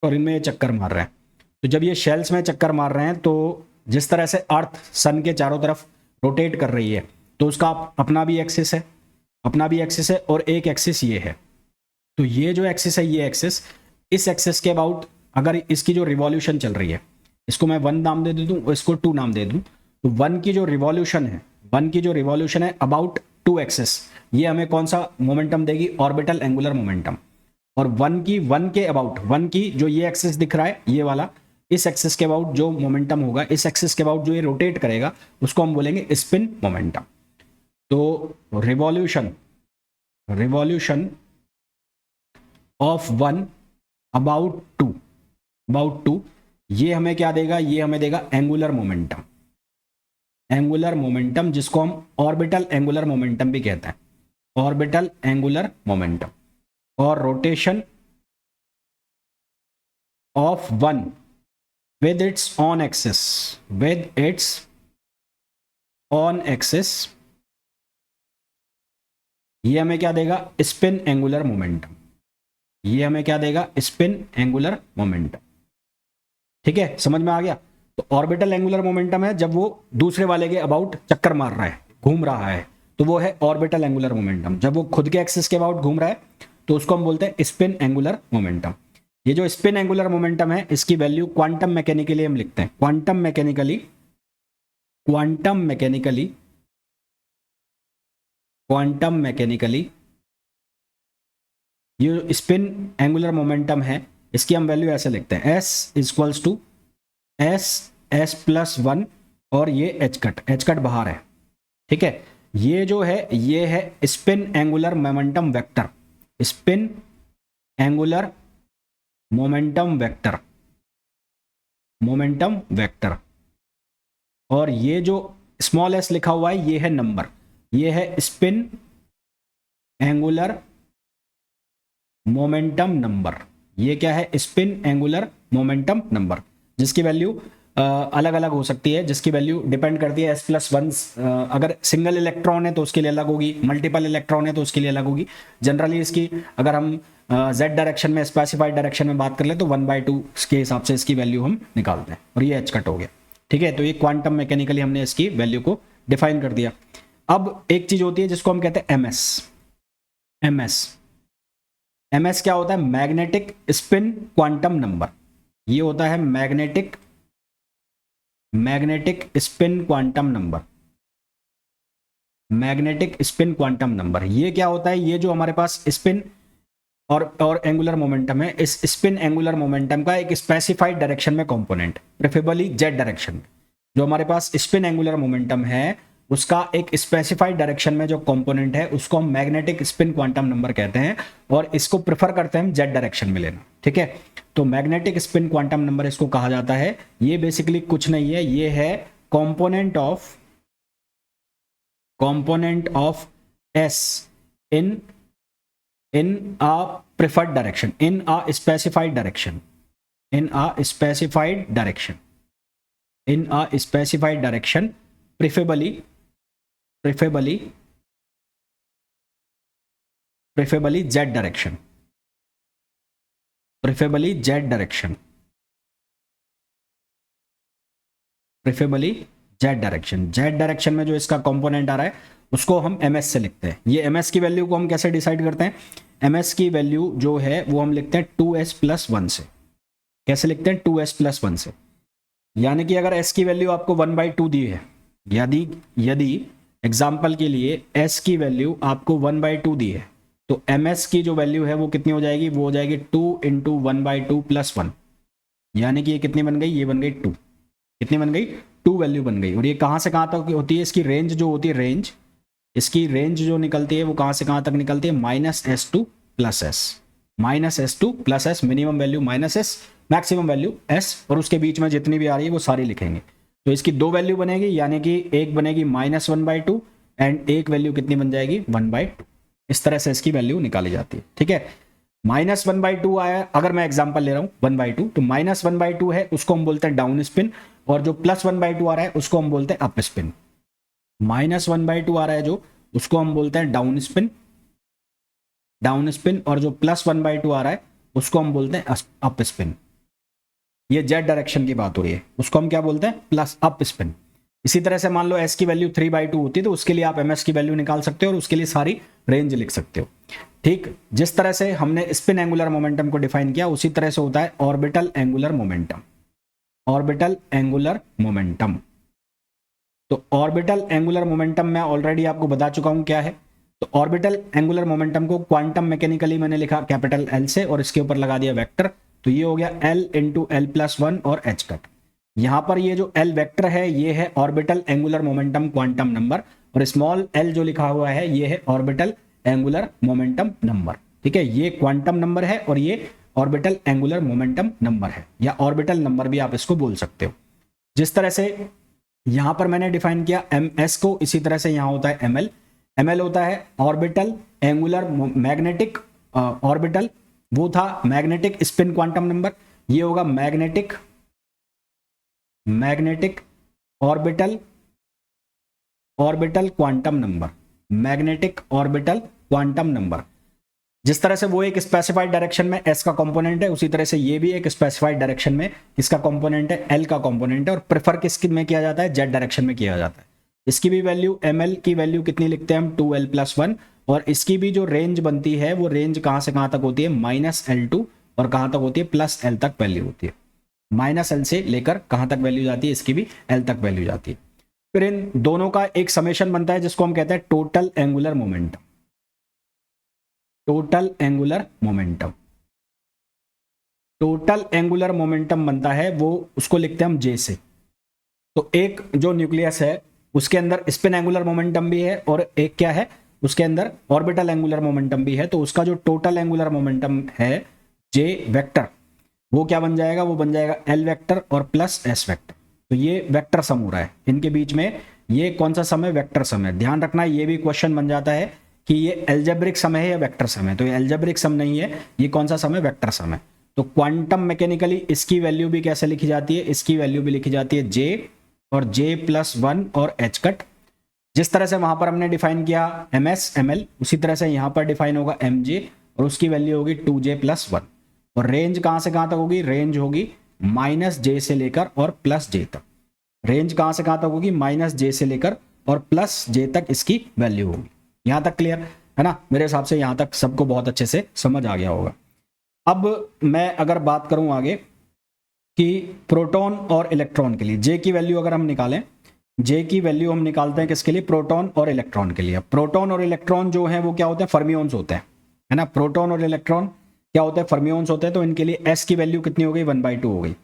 और इनमें ये चक्कर मार रहे हैं। तो जब ये शेल्स में चक्कर मार रहे हैं तो जिस तरह से अर्थ सन के चारों तरफ रोटेट कर रही है, तो उसका अपना भी एक्सिस है, और एक एक्सिस ये है। तो ये जो एक्सिस है, ये एक्सिस, इस एक्सिस के अबाउट अगर इसकी जो रिवॉल्यूशन चल रही है, इसको मैं 1 नाम दे दूं और इसको 2 नाम दे दूं, तो 1 की जो रिवॉल्यूशन है अबाउट 2 एक्सिस, ये हमें कौन सा मोमेंटम देगी, ऑर्बिटल एंगुलर मोमेंटम। और 1 के अबाउट 1 की जो ये एक्सिस दिख रहा है, ये वाला, इस एक्सिस के अबाउट जो मोमेंटम होगा, इस एक्सिस के अबाउट जो ये रोटेट करेगा, उसको हम बोलेंगे स्पिन मोमेंटम। तो रिवॉल्यूशन ऑफ 1 अबाउट 2, ये हमें क्या देगा, ये हमें देगा एंगुलर मोमेंटम, जिसको हम ऑर्बिटल एंगुलर मोमेंटम भी कहते हैं, ऑर्बिटल एंगुलर मोमेंटम। और rotation of 1 with its on axis, ये हमें क्या देगा, स्पिन एंगुलर मोमेंटम। ठीक है, समझ में आ गया। तो ऑर्बिटल एंगुलर मोमेंटम है जब वो दूसरे वाले के अबाउट चक्कर मार रहा है, घूम रहा है, तो वो है ऑर्बिटल एंगुलर मोमेंटम। जब वो खुद के एक्सिस के अबाउट घूम रहा है तो उसको हम बोलते हैं स्पिन एंगुलर मोमेंटम। ये जो स्पिन एंगुलर मोमेंटम है इसकी वैल्यू क्वांटम मैकेनिकली हम लिखते हैं, क्वांटम मैकेनिकली ये स्पिन एंगुलर मोमेंटम है इसकी हम वैल्यू ऐसे लिखते हैं, S equals to S plus 1 और ये एच कट बाहर है, ठीक है। ये जो है ये है spin angular momentum vector, spin angular momentum vector, और ये जो स्मॉल s लिखा हुआ है ये है नंबर, ये है स्पिन एंगुलर मोमेंटम नंबर। ये क्या है? स्पिन एंगुलर मोमेंटम नंबर, जिसकी वैल्यू अलग अलग हो सकती है, जिसकी वैल्यू डिपेंड करती है S+1। अगर सिंगल इलेक्ट्रॉन है तो उसके लिए अलग होगी, मल्टीपल इलेक्ट्रॉन है तो उसके लिए अलग होगी। जनरली इसकी अगर हम Z डायरेक्शन में, स्पेसिफाइड डायरेक्शन में बात कर ले तो 1/2 के हिसाब से इसकी वैल्यू हम निकालते हैं, और ये एच कट हो गया, ठीक है। तो ये क्वांटम मैकेनिकली हमने इसकी वैल्यू को डिफाइन कर दिया। अब एक चीज होती है जिसको हम कहते हैं एमएस क्या होता है? Magnetic spin quantum number. ये होता है मैग्नेटिक स्पिन क्वांटम नंबर। ये क्या होता है? ये जो हमारे पास स्पिन और एंगुलर मोमेंटम है, इस स्पिन एंगुलर मोमेंटम का एक स्पेसिफाइड डायरेक्शन में कंपोनेंट, प्रेफरेबली जेड डायरेक्शन में। जो हमारे पास स्पिन एंगुलर मोमेंटम है उसका एक स्पेसिफाइड डायरेक्शन में जो कंपोनेंट है उसको हम मैग्नेटिक स्पिन क्वांटम नंबर कहते हैं, और इसको प्रेफर करते हैं हम जेड डायरेक्शन में लेना, ठीक है। तो मैग्नेटिक स्पिन क्वांटम नंबर इसको कहा जाता है। ये बेसिकली कुछ नहीं है, ये है component of S in a preferred direction, in a specified direction, preferably z direction, Z direction में जो इसका कंपोनेंट आ रहा है उसको हम ms से लिखते हैं। ये ms की वैल्यू को हम कैसे डिसाइड करते हैं? ms की वैल्यू जो है वो हम लिखते हैं 2s+1 से। कैसे लिखते हैं? 2s+1 से। यानी कि अगर s की वैल्यू आपको 1/2 दी है, यदि एग्जाम्पल के लिए s की वैल्यू आपको 1/2 दी है, तो ms की जो वैल्यू है वो कितनी हो जाएगी? वो हो जाएगी 2 × 1/2 + 1, यानी कि ये कितनी बन गई? ये बन गई 2। कितनी बन गई? 2 वैल्यू बन गई। और ये कहाँ से कहाँ तक होती है? इसकी रेंज जो होती है, इसकी रेंज जो निकलती है वो कहाँ से कहाँ तक निकलती है? -s2 + s, -s2 + s, minimum value -s, maximum value s, और उसके बीच में जितनी भी आ रही है वो सारी लिखेंगे। तो इसकी 2 वैल्यू बनेगी, यानी कि एक बनेगी -1/2 एंड एक वैल्यू कितनी बन जाएगी? 1/2। इस तरह से इसकी वैल्यू निकाली जाती है, ठीक है। -1/2 आया, अगर मैं एग्जांपल ले रहा हूं 1/2, तो -1/2 है उसको हम बोलते हैं डाउन स्पिन, और जो +1/2 आ रहा है उसको हम बोलते हैं अप स्पिन। -1/2 आ रहा है जो, उसको हम बोलते हैं डाउन स्पिन, और जो +1/2 आ रहा है उसको हम बोलते हैं अप स्पिन। ये जेड डायरेक्शन की बात हो रही है, उसको हम क्या बोलते हैं? Plus up spin. इसी तरह से मान लो s की वैल्यू 3/2 होती है तो उसके लिए आप ms की वैल्यू निकाल सकते हो और उसके लिए सारी रेंज लिख सकते हो, ठीक। जिस तरह से हमने स्पिन एंगुलर मोमेंटम को डिफाइन किया उसी तरह से होता है ऑर्बिटल एंगुलर मोमेंटम। तो ऑर्बिटल एंगुलर मोमेंटम मैं ऑलरेडी आपको बता चुका हूं क्या है। तो ऑर्बिटल एंगुलर मोमेंटम को क्वांटम मैकेनिकली मैंने लिखा कैपिटल L से, और इसके ऊपर लगा दिया वेक्टर, तो ये हो गया L × L+1 और h कट। यहां पर ये जो L वेक्टर है ये है orbital angular momentum quantum number, और स्मॉल l जो लिखा हुआ है ये है ऑर्बिटल एंगुलर मोमेंटम नंबर, ठीक है। ये क्वांटम नंबर है और ये ऑर्बिटल एंगुलर मोमेंटम नंबर है, या ऑर्बिटल नंबर भी आप इसको बोल सकते हो। जिस तरह से यहां पर मैंने डिफाइन किया ms को, इसी तरह से यहां होता है ml होता है ऑर्बिटल एंगुलर मैग्नेटिक ऑर्बिटल, वो था मैग्नेटिक स्पिन क्वांटम नंबर, ये होगा magnetic orbital quantum number, magnetic orbital quantum number. जिस तरह से वो एक स्पेसिफाइड डायरेक्शन में s का कंपोनेंट है, उसी तरह से ये भी एक स्पेसिफाइड डायरेक्शन में इसका कंपोनेंट है, l का कंपोनेंट है, और प्रेफर किस में किया जाता है? z डायरेक्शन में किया जाता है। इसकी भी वैल्यू ml की वैल्यू कितनी लिखते हैं हम? 2l+1, और इसकी भी जो रेंज बनती है वो रेंज कहां से कहां तक होती है? -L to और कहाँ तक होती है, प्लस एल तक वैल्यू होती है। माइनस एल से लेकर कहाँ तक वैल्यू जाती है, इसकी भी एल तक वैल्यू जाती है। फिर इन दोनों का एक समेशन बनता है जिसको हम कहते हैं total angular momentum. Total angular momentum, total angular momentum बनता है वो, उसको लिखते हैं हम जे से। तो एक जो न्यूक्लियस है उसके अंदर स्पिन एंगुलर मोमेंटम भी है और एक क्या है, उसके अंदर ऑर्बिटल एंगुलर मोमेंटम भी है। तो उसका जो टोटल एंगुलर मोमेंटम है जे वेक्टर, वो क्या बन जाएगा, वो बन जाएगा एल वेक्टर और प्लस एस वेक्टर। तो ये वेक्टर सम हो रहा है इनके बीच में। ये कौन सा सम है, वेक्टर सम है। ध्यान रखना ये भी क्वेश्चन बन जाता है कि ये एल्जेब्रिक सम है या वेक्टर सम है। तो ये एल्जेब्रिक सम नहीं है, ये कौन सा सम है, वेक्टर सम है। तो क्वांटम मैकेनिकली इसकी वैल्यू भी कैसे लिखी जाती है, इसकी वैल्यू भी लिखी जाती है जे और जे प्लस 1 और एच कट। जिस तरह से वहां पर हमने डिफाइन किया एम एस एम एल, उसी तरह से यहां पर डिफाइन होगा एम जे और उसकी वैल्यू होगी 2j प्लस 1। और रेंज कहां से कहां तक होगी, रेंज होगी माइनस जे से लेकर और प्लस जे तक। रेंज कहां से कहां तक होगी, माइनस जे से लेकर और प्लस जे तक इसकी वैल्यू होगी। यहां तक क्लियर है ना, मेरे हिसाब से यहां तक सबको बहुत अच्छे से समझ आ गया होगा। अब मैं अगर बात करूं आगे कि प्रोटॉन और इलेक्ट्रॉन के लिए जे की वैल्यू अगर हम निकालें, जे की वैल्यू हम निकालते हैं किसके लिए, प्रोटॉन और इलेक्ट्रॉन के लिए। प्रोटॉन और इलेक्ट्रॉन जो है वो क्या होते हैं, फर्मियोन्स होते हैं, है ना। प्रोटॉन और इलेक्ट्रॉन क्या होते हैं, फर्मियोन्स होते हैं। तो इनके लिए एस की वैल्यू कितनी हो गई, 1/2 हो गई।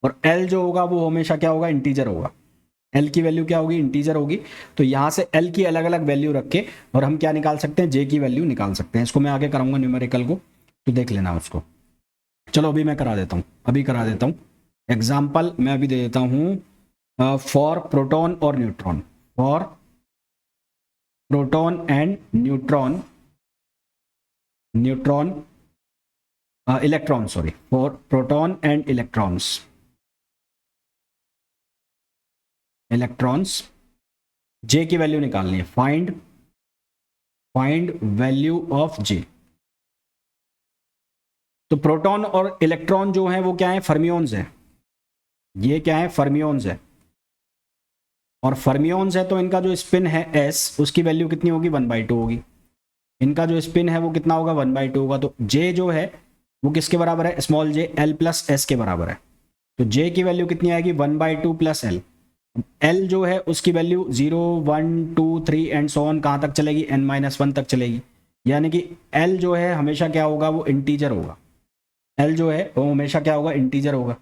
और एल जो होगा वो हमेशा क्या होगा, इंटीजर होगा। एल की वैल्यू क्या होगी, इंटीजर होगी। तो यहां से एल की अलग अलग वैल्यू रख के और हम क्या निकाल सकते हैं, जे की वैल्यू निकाल सकते हैं। इसको मैं आगे कराऊंगा न्यूमेरिकल को, तो देख लेना उसको। चलो अभी मैं करा देता हूँ, अभी करा देता हूँ एग्जाम्पल। मैं अभी दे देता हूँ फॉर प्रोटॉन और neutron, for proton and neutron, neutron electron, sorry, for proton and electrons, electrons. J की वैल्यू निकालनी है, फाइंड वैल्यू ऑफ जे। तो प्रोटॉन और इलेक्ट्रॉन जो है वो क्या है, फर्मियोन्स है। ये क्या है, फर्मियोन्स है। और फर्मियोन्स है तो इनका जो स्पिन है एस, उसकी वैल्यू कितनी होगी, 1/2 होगी। इनका जो स्पिन है वो कितना होगा, 1/2 होगा। तो जे जो है वो किसके बराबर है, स्मॉल जे, एल प्लस एस के बराबर है। तो जे की वैल्यू कितनी आएगी, 1/2 प्लस एल। एल जो है उसकी वैल्यू 0, 1, 2, 3 एंड सो ऑन कहाँ तक चलेगी, n-1 तक चलेगी। यानी कि एल जो है हमेशा क्या होगा, वो इंटीजर होगा। एल जो है वो हमेशा क्या होगा, इंटीजर होगा।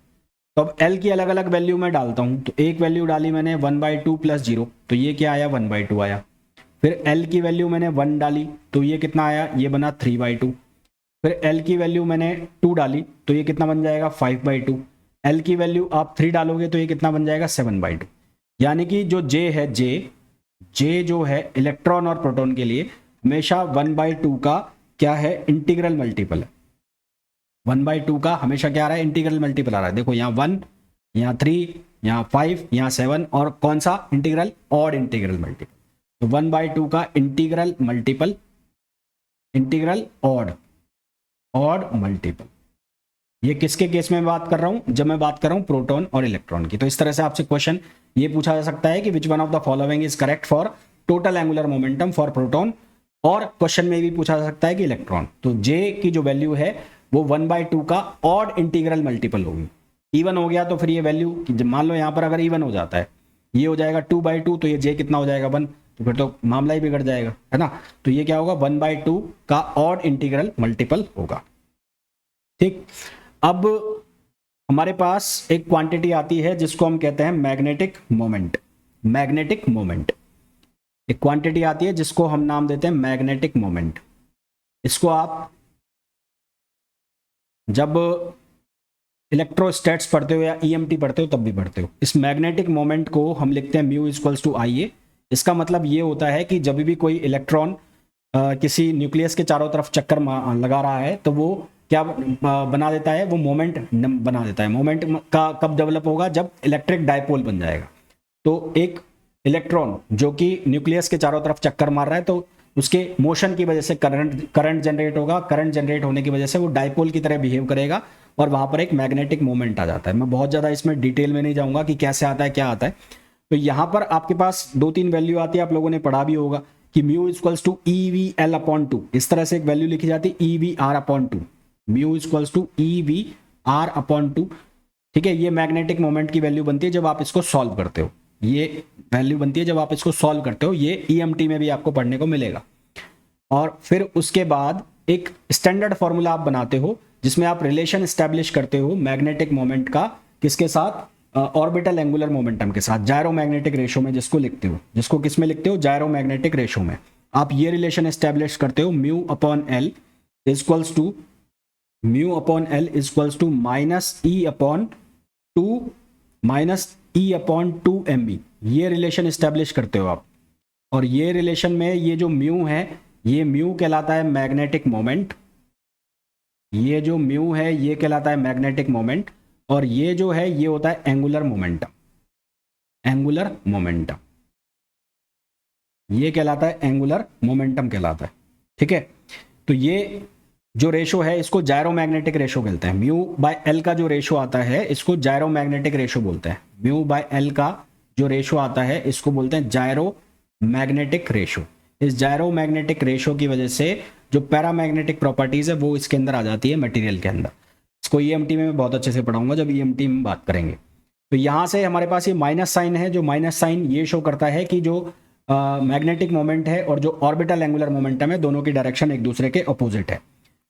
तो अब एल की अलग अलग वैल्यू मैं डालता हूँ। तो एक वैल्यू डाली मैंने 1/2 प्लस 0, तो ये क्या आया, 1/2 आया। फिर एल की वैल्यू मैंने 1 डाली, तो ये कितना आया, ये बना 3/2। फिर एल की वैल्यू मैंने 2 डाली, तो ये कितना बन जाएगा, 5/2। एल की वैल्यू आप 3 डालोगे तो ये कितना बन जाएगा, 7/2। यानी कि जो जे है, जे जो है इलेक्ट्रॉन और प्रोटॉन के लिए हमेशा 1/2 का क्या है, इंटीग्रल मल्टीपल है। 1/2 का हमेशा क्या आ रहा है, इंटीग्रल मल्टीपल आ रहा है। देखो यहाँ 1, यहाँ 3, यहाँ 5, यहाँ 7, और कौन सा इंटीग्रल, ऑड इंटीग्रल मल्टीपल। तो 1/2 का integral multiple, integral odd multiple. ये किसके केस में बात कर रहा हूं, जब मैं बात कर रहा हूं प्रोटॉन और इलेक्ट्रॉन की। तो इस तरह से आपसे क्वेश्चन ये पूछा जा सकता है कि which one of the following is correct for total angular momentum for proton. और क्वेश्चन में भी पूछा जा सकता है कि इलेक्ट्रॉन। तो जे की जो वैल्यू है वो 1/2 का ऑड इंटीग्रल मल्टीपल होगी। इवन हो गया तो फिर ये वैल्यू, मान लो यहां पर अगर इवन हो जाता है, ये हो जाएगा 2/2, तो ये जे कितना हो जाएगा, 1, तो फिर तो मामला ही बिगड़ जाएगा, है ना। तो ये क्या होगा, 1/2 का ऑड इंटीग्रल मल्टीपल होगा। ठीक, अब हमारे पास एक क्वांटिटी आती है जिसको हम कहते हैं मैग्नेटिक मोमेंट। मैग्नेटिक मोमेंट, एक क्वांटिटी आती है जिसको हम नाम देते हैं मैग्नेटिक मोमेंट। इसको आप जब इलेक्ट्रोस्टैट्स पढ़ते हो या ईएमटी पढ़ते हो तब भी पढ़ते हो। इस मैग्नेटिक मोमेंट को हम लिखते हैं म्यू इक्वल्स टू IA। इसका मतलब ये होता है कि जब भी कोई इलेक्ट्रॉन किसी न्यूक्लियस के चारों तरफ चक्कर लगा रहा है तो वो क्या बना देता है, वो मोमेंट बना देता है। मोमेंट का कब डेवलप होगा, जब इलेक्ट्रिक डायपोल बन जाएगा। तो एक इलेक्ट्रॉन जो कि न्यूक्लियस के चारों तरफ चक्कर मार रहा है, तो उसके मोशन की वजह से करंट जनरेट होगा। करंट जनरेट होने की वजह से वो डायपोल की तरह बिहेव करेगा और वहां पर एक मैग्नेटिक मोमेंट आ जाता है। मैं बहुत ज्यादा इसमें डिटेल में नहीं जाऊंगा कि कैसे आता है, क्या आता है। तो यहां पर आपके पास 2-3 वैल्यू आती है, आप लोगों ने पढ़ा भी होगा कि म्यू इक्वल्स टू EVL/2। इस तरह से एक वैल्यू लिखी जाती है EVR/2। Mu equals to E V R upon two. ठीक है, ये मैग्नेटिक मोमेंट की वैल्यू बनती है जब आप इसको सॉल्व करते हो, ये वैल्यू बनती है जब आप इसको सॉल्व करते हो, ये ईएमटी में भी आपको पढ़ने को मिलेगा। और फिर उसके बाद एक स्टैंडर्ड फॉर्मूला आप बनाते हो जिसमें आप रिलेशन स्टैब्लिश करते हो मैग्नेटिक मोमेंट का, किसके साथ, ऑर्बिटल एंगुलर मोमेंटम के साथ, जायरोमैग्नेटिक रेशो में जिसको लिखते हो, जिसको किस में लिखते हो, जायरोमैग्नेटिक रेशो में। आप ये रिलेशन एस्टेब्लिश करते हो mu upon L equals to minus E upon two M B, ये रिलेशन एस्टेब्लिश करते हो आप। और ये रिलेशन में ये जो म्यू है, ये म्यू कहलाता है मैग्नेटिक मोमेंट, ये जो म्यू है ये कहलाता है मैग्नेटिक मोमेंट, और ये जो है ये होता है एंगुलर मोमेंटम, एंगुलर मोमेंटम, ये कहलाता है एंगुलर मोमेंटम कहलाता है। ठीक है, तो ये जो रेशो है इसको जायरोमैग्नेटिक रेशो बोलते हैं। म्यू बाय एल का जो रेशो आता है इसको जायरोमैग्नेटिक रेशो बोलते हैं। म्यू बाय एल का जो रेशो आता है इसको बोलते हैं जायरोमैग्नेटिक रेशो। इस जायरोमैग्नेटिक रेशो की वजह से जो पैरामैग्नेटिक प्रॉपर्टीज है वो इसके अंदर आ जाती है मटेरियल के अंदर। इसको ईएमटी में मैं बहुत अच्छे से पढ़ाऊंगा जब ईएमटी में बात करेंगे। तो यहाँ से हमारे पास ये माइनस साइन है, जो माइनस साइन ये शो करता है कि जो मैग्नेटिक मोमेंट है और जो ऑर्बिटल एंगुलर मोमेंटम है दोनों की डायरेक्शन एक दूसरे के अपोजिट है।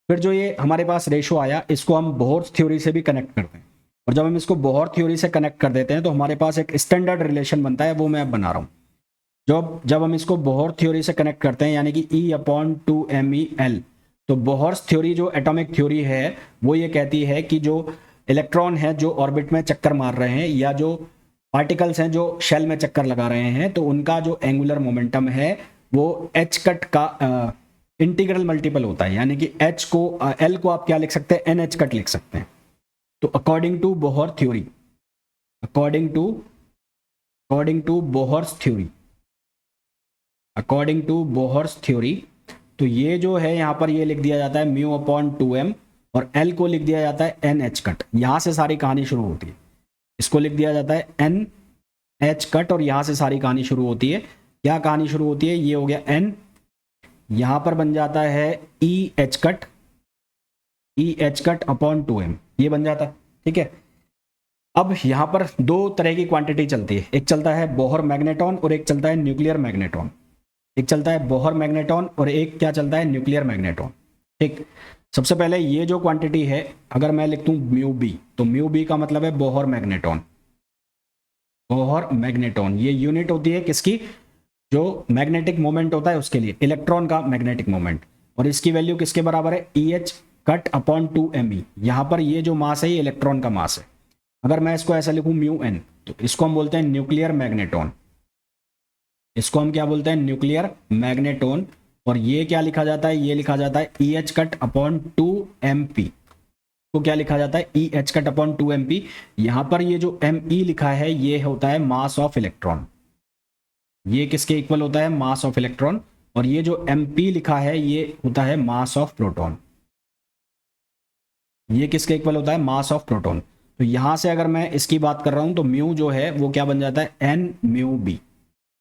फिर जो ये हमारे पास रेशो आया इसको हम बोहर्स थ्योरी से भी कनेक्ट करते हैं, और जब हम इसको बोहर थ्योरी से कनेक्ट कर देते हैं तो हमारे पास एक स्टैंडर्ड रिलेशन बनता है, वो मैं अब बना रहा हूँ। जब हम इसको बोहर थ्योरी से कनेक्ट करते हैं यानी कि E upon two M E L, तो बोहर्स थ्योरी जो एटॉमिक थ्योरी है वो ये कहती है कि जो इलेक्ट्रॉन है जो ऑर्बिट में चक्कर मार रहे हैं या जो पार्टिकल्स हैं जो शेल में चक्कर लगा रहे हैं, तो उनका जो एंगुलर मोमेंटम है वो एच कट का इंटीग्रल मल्टीपल होता है, यानी कि एच को एल को आप क्या लिख सकते हैं, एन एच कट लिख सकते हैं। तो according to Bohr theory, according to Bohr's theory, तो ये जो है यहाँ पर ये लिख दिया जाता है म्यू अपॉन टू एम, और एल को लिख दिया जाता है एन एच कट। यहाँ से सारी कहानी शुरू होती है, इसको लिख दिया जाता है एन एच कट, और यहाँ से सारी कहानी शुरू होती है। क्या कहानी शुरू होती है, ये हो गया एन, यहाँ पर बन जाता है E H cut upon two M, ये बन जाता है। ठीक है, अब यहाँ पर दो तरह की क्वांटिटी चलती है, एक चलता है बोहर मैग्नेटॉन और एक चलता है न्यूक्लियर मैग्नेटॉन। एक चलता है बोहर मैग्नेटॉन और एक क्या चलता है, न्यूक्लियर मैग्नेटॉन। ठीक, सबसे पहले ये जो क्वांटिटी है अगर मैं लिख दूं म्यू बी, तो म्यू बी का मतलब है बोहर मैग्नेटॉन। बोहर मैग्नेटॉन ये यूनिट होती है किसकी, जो मैग्नेटिक मोमेंट होता है उसके लिए, इलेक्ट्रॉन का मैग्नेटिक मोमेंट, और इसकी वैल्यू किसके बराबर है, E H cut upon two M E. यहाँ पर ये जो मास है ये इलेक्ट्रॉन का मास है। अगर मैं इसको ऐसा लिखूं म्यू एन, तो इसको हम बोलते हैं न्यूक्लियर मैग्नेटॉन, इसको हम क्या बोलते हैं, न्यूक्लियर मैग्नेटॉन। और ये क्या लिखा जाता है, ये लिखा जाता है E H cut upon two M P, तो क्या लिखा जाता है, E H cut upon two M P. यहाँ पर ये जो एम ई लिखा है ये होता है मास ऑफ इलेक्ट्रॉन, ये किसके इक्वल होता है, मास ऑफ इलेक्ट्रॉन। और ये जो एम पी लिखा है ये होता है मास ऑफ प्रोटॉन, ये किसके इक्वल होता है, मास ऑफ प्रोटॉन। तो यहां से अगर मैं इसकी बात कर रहा हूं तो म्यू जो है वो क्या बन जाता है, N mu B,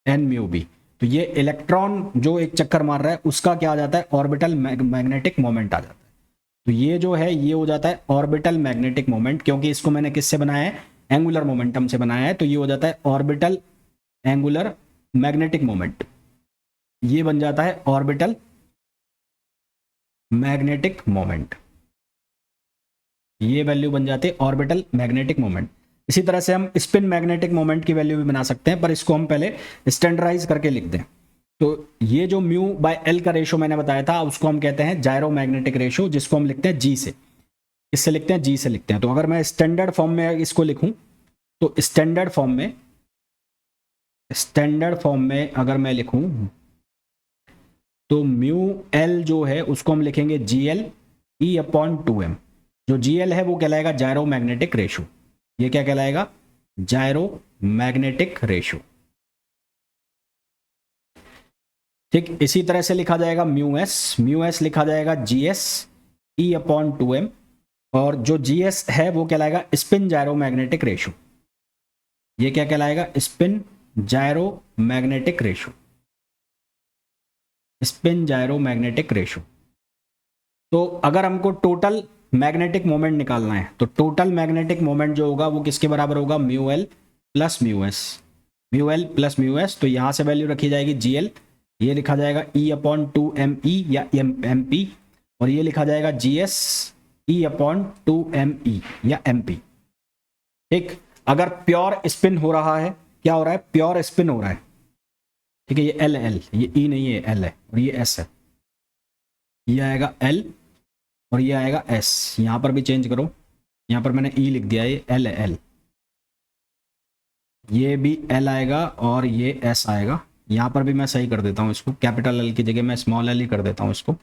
N mu B. तो ये इलेक्ट्रॉन जो एक चक्कर मार रहा है उसका क्या आ जाता है, ऑर्बिटल मैग्नेटिक मोमेंट आ जाता है। तो ये जो है ये हो जाता है ऑर्बिटल मैग्नेटिक मोमेंट, क्योंकि इसको मैंने किससे बनाया है, एंगुलर मोमेंटम से बनाया है, तो ये हो जाता है ऑर्बिटल एंगुलर मैग्नेटिक मोमेंट, ये बन जाता है ऑर्बिटल मैग्नेटिक मोमेंट, ये वैल्यू बन जाती है ऑर्बिटल मैग्नेटिक मोमेंट। इसी तरह से हम स्पिन मैग्नेटिक मोमेंट की वैल्यू भी बना सकते हैं, पर इसको हम पहले स्टैंडर्डाइज करके लिख दें। तो ये जो म्यू बाय एल का रेशो मैंने बताया था उसको हम कहते हैं जायरोमैग्नेटिक रेशो, जिसको हम लिखते हैं जी से, इससे लिखते हैं, जी से लिखते हैं। तो अगर मैं स्टैंडर्ड फॉर्म में इसको लिखूं तो स्टैंडर्ड फॉर्म में अगर मैं लिखूं तो म्यू एल जो है उसको हम लिखेंगे G L E upon two M. जो जी एल है वो कहलाएगा जायरोमैग्नेटिक रेशो, ये क्या कहलाएगा, जायरोमैग्नेटिक रेशो। ठीक, इसी तरह से लिखा जाएगा म्यू एस लिखा जाएगा G S E upon two M, और जो जी एस है वो कहलाएगा स्पिन जायरोमैग्नेटिक रेशो, ये क्या कहलाएगा, स्पिन जायरोमैग्नेटिक रेशो, स्पिन जायरोमैग्नेटिक रेशो। तो अगर हमको टोटल मैग्नेटिक मोमेंट निकालना है तो टोटल मैग्नेटिक मोमेंट जो होगा वो किसके बराबर होगा, mu L plus mu S, mu L plus mu S. तो यहाँ से वैल्यू रखी जाएगी जी एल, ये लिखा जाएगा ई अपॉन 2 ME या MP, और ये लिखा जाएगा GS ई अपॉन 2 ME या MP। ठीक, अगर प्योर स्पिन हो रहा है, क्या हो रहा है, प्योर स्पिन हो रहा है, ठीक है, ये L ये E नहीं है, L है और ये S है, ये आएगा L और ये आएगा S। यहां पर भी चेंज करो, यहां पर मैंने E लिख दिया, ये L है, L, ये भी L आएगा और ये S आएगा। यहां पर भी मैं सही कर देता हूं इसको, कैपिटल L की जगह मैं स्मॉल l ही कर देता हूं इसको,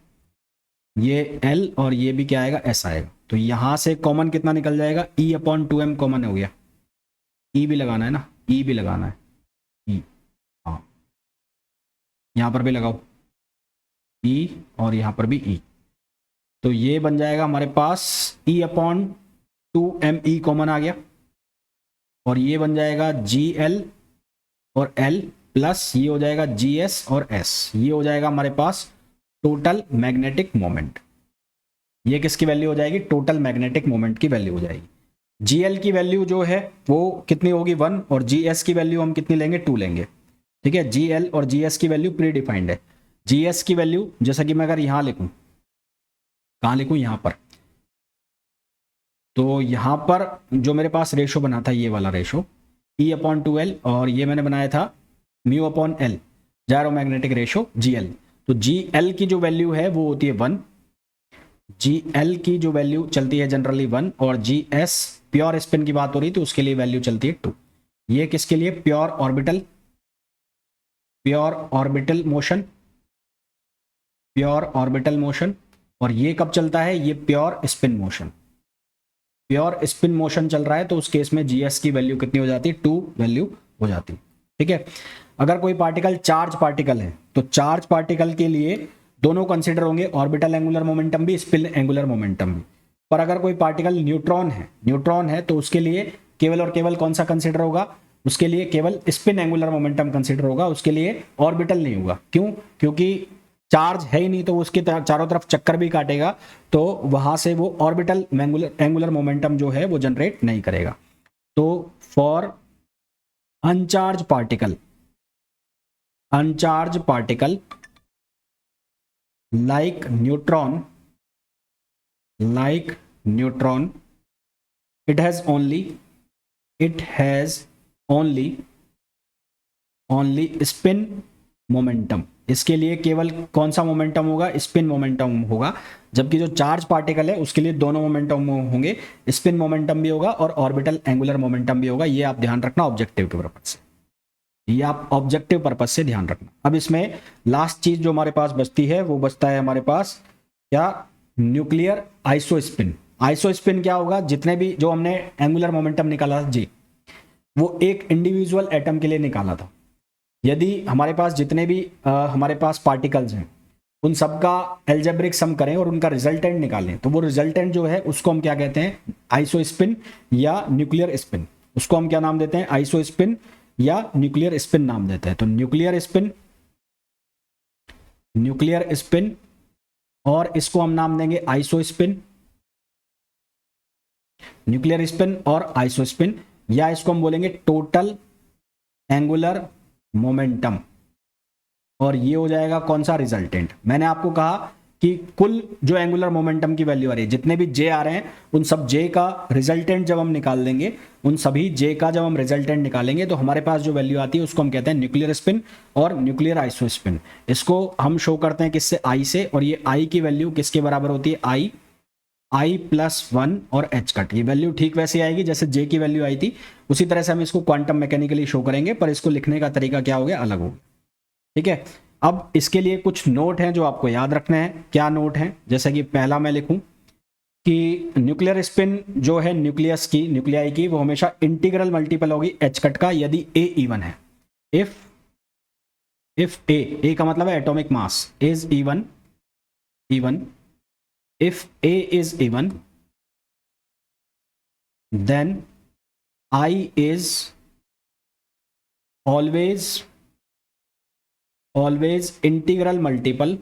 ये L और ये भी क्या आएगा, S आएगा। तो यहां से कॉमन कितना निकल जाएगा, E अपॉन 2M कॉमन हो गया, E भी लगाना है ना, E भी लगाना है, E, हाँ, यहां पर भी लगाओ E और यहां पर भी E। तो ये बन जाएगा हमारे पास E अपॉन 2ME कॉमन आ गया, और ये बन जाएगा GL और L प्लस ये हो जाएगा GS और S, ये हो जाएगा हमारे पास टोटल मैग्नेटिक मोमेंट। ये किसकी वैल्यू हो जाएगी, टोटल मैग्नेटिक मोमेंट की वैल्यू हो जाएगी। GL की वैल्यू जो है वो कितनी होगी 1, और GS की वैल्यू हम कितनी लेंगे, 2 लेंगे। ठीक है, GL और GS की वैल्यू प्री डिफाइंड है। GS की वैल्यू जैसा कि मैं अगर यहां लिखूं, कहां लिखूं, यहां पर, तो यहां पर जो मेरे पास रेशो बना था, ये वाला रेशो E अपॉन 2L, और ये मैंने बनाया था mu upon L, gyromagnetic ratio GL। तो GL की जो वैल्यू है वो होती है 1, GL की जो वैल्यू चलती है जनरली 1, और GS प्योर स्पिन की बात हो रही तो उसके लिए वैल्यू चलती है 2। ये किसके लिए, pure orbital, pure orbital motion, pure orbital motion. और ये कब चलता है, ये pure spin motion, pure spin motion चल रहा है तो उस केस में GS की वैल्यू कितनी हो जाती है, 2 वैल्यू हो जाती है। ठीक है, अगर कोई पार्टिकल चार्ज पार्टिकल है तो चार्ज पार्टिकल के लिए दोनों कंसिडर होंगे, ऑर्बिटल एंगुलर मोमेंटम भी, स्पिन एंगुलर मोमेंटम भी। पर अगर कोई पार्टिकल न्यूट्रॉन है तो उसके लिए केवल और केवल कौन सा कंसिडर होगा, उसके लिए केवल स्पिन एंगुलर मोमेंटम कंसिडर होगा, उसके लिए ऑर्बिटल नहीं होगा। क्यों, क्योंकि चार्ज है ही नहीं, तो उसके चारों तरफ चक्कर भी काटेगा तो वहां से वो ऑर्बिटल एंगुलर मोमेंटम जो है वो जनरेट नहीं करेगा। तो for अनचार्ज particle like neutron, it has only spin momentum। इसके लिए केवल कौन सा मोमेंटम होगा, स्पिन मोमेंटम होगा। जबकि जो चार्ज पार्टिकल है उसके लिए दोनों मोमेंटम होंगे, स्पिन मोमेंटम भी होगा और ऑर्बिटल एंगुलर मोमेंटम भी होगा। ये आप ध्यान रखना ऑब्जेक्टिव के पर्पज से, ये आप ऑब्जेक्टिव पर्पज से ध्यान रखना। अब इसमें लास्ट चीज जो हमारे पास बचती है वो बचता है हमारे पास क्या, न्यूक्लियर आइसोस्पिन। आइसोस्पिन क्या होगा, जितने भी जो हमने एंगुलर मोमेंटम निकाला था जी, वो एक इंडिविजुअल एटम के लिए निकाला था। यदि हमारे पास जितने भी हमारे पास पार्टिकल्स हैं उन सबका एल्जेब्रिक सम करें और उनका रिजल्टेंट निकालें, तो वो रिजल्टेंट जो है उसको हम क्या कहते हैं, आइसोस्पिन या न्यूक्लियर स्पिन। उसको हम क्या नाम देते हैं, आइसोस्पिन या न्यूक्लियर स्पिन नाम देते हैं। तो न्यूक्लियर स्पिन और इसको हम नाम देंगे आइसोस्पिन, न्यूक्लियर स्पिन और आइसोस्पिन, या इसको हम बोलेंगे टोटल एंगुलर मोमेंटम। और ये हो जाएगा कौन सा, रिजल्टेंट। मैंने आपको कहा कि कुल जो एंगुलर मोमेंटम की वैल्यू आ रही है, जितने भी जे आ रहे हैं उन सब जे का रिजल्टेंट जब हम निकाल देंगे, उन सभी जे का जब हम रिजल्टेंट निकालेंगे तो हमारे पास जो वैल्यू आती है उसको हम कहते हैं न्यूक्लियर स्पिन और न्यूक्लियर आइसोस्पिन। इसको हम शो करते हैं किससे, आई से, और ये आई की वैल्यू किसके बराबर होती है, आई प्लस 1 और एच कट। ये वैल्यू ठीक वैसे आएगी जैसे जे की वैल्यू आई थी, उसी तरह से हम इसको क्वांटम मैकेनिकली शो करेंगे, पर इसको लिखने का तरीका क्या हो गया, अलग हो गया। ठीक है, अब इसके लिए कुछ नोट हैं जो आपको याद रखने हैं। क्या नोट हैं, जैसे कि पहला मैं लिखूं कि न्यूक्लियर स्पिन जो है न्यूक्लियाई की, वो हमेशा इंटीग्रल मल्टीपल होगी एच कट का, यदि ए इवन है। इफ ए का मतलब है atomic mass, is even, if A is even, then I is always integral multiple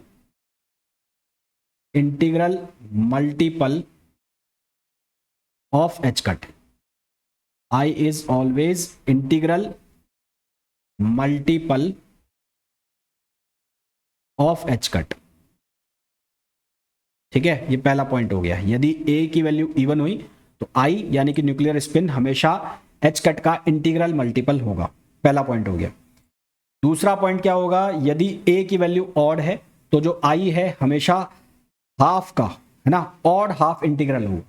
of H cut, I is always integral multiple of H cut. ठीक है, ये पहला पॉइंट हो गया। यदि a की वैल्यू इवन हुई तो I यानी कि न्यूक्लियर स्पिन हमेशा एच कट का इंटीग्रल मल्टीपल होगा, पहला पॉइंट हो गया। दूसरा पॉइंट क्या होगा, यदि a की वैल्यू ऑड है तो जो I है हमेशा हाफ का, है ना, ऑड हाफ इंटीग्रल होगा,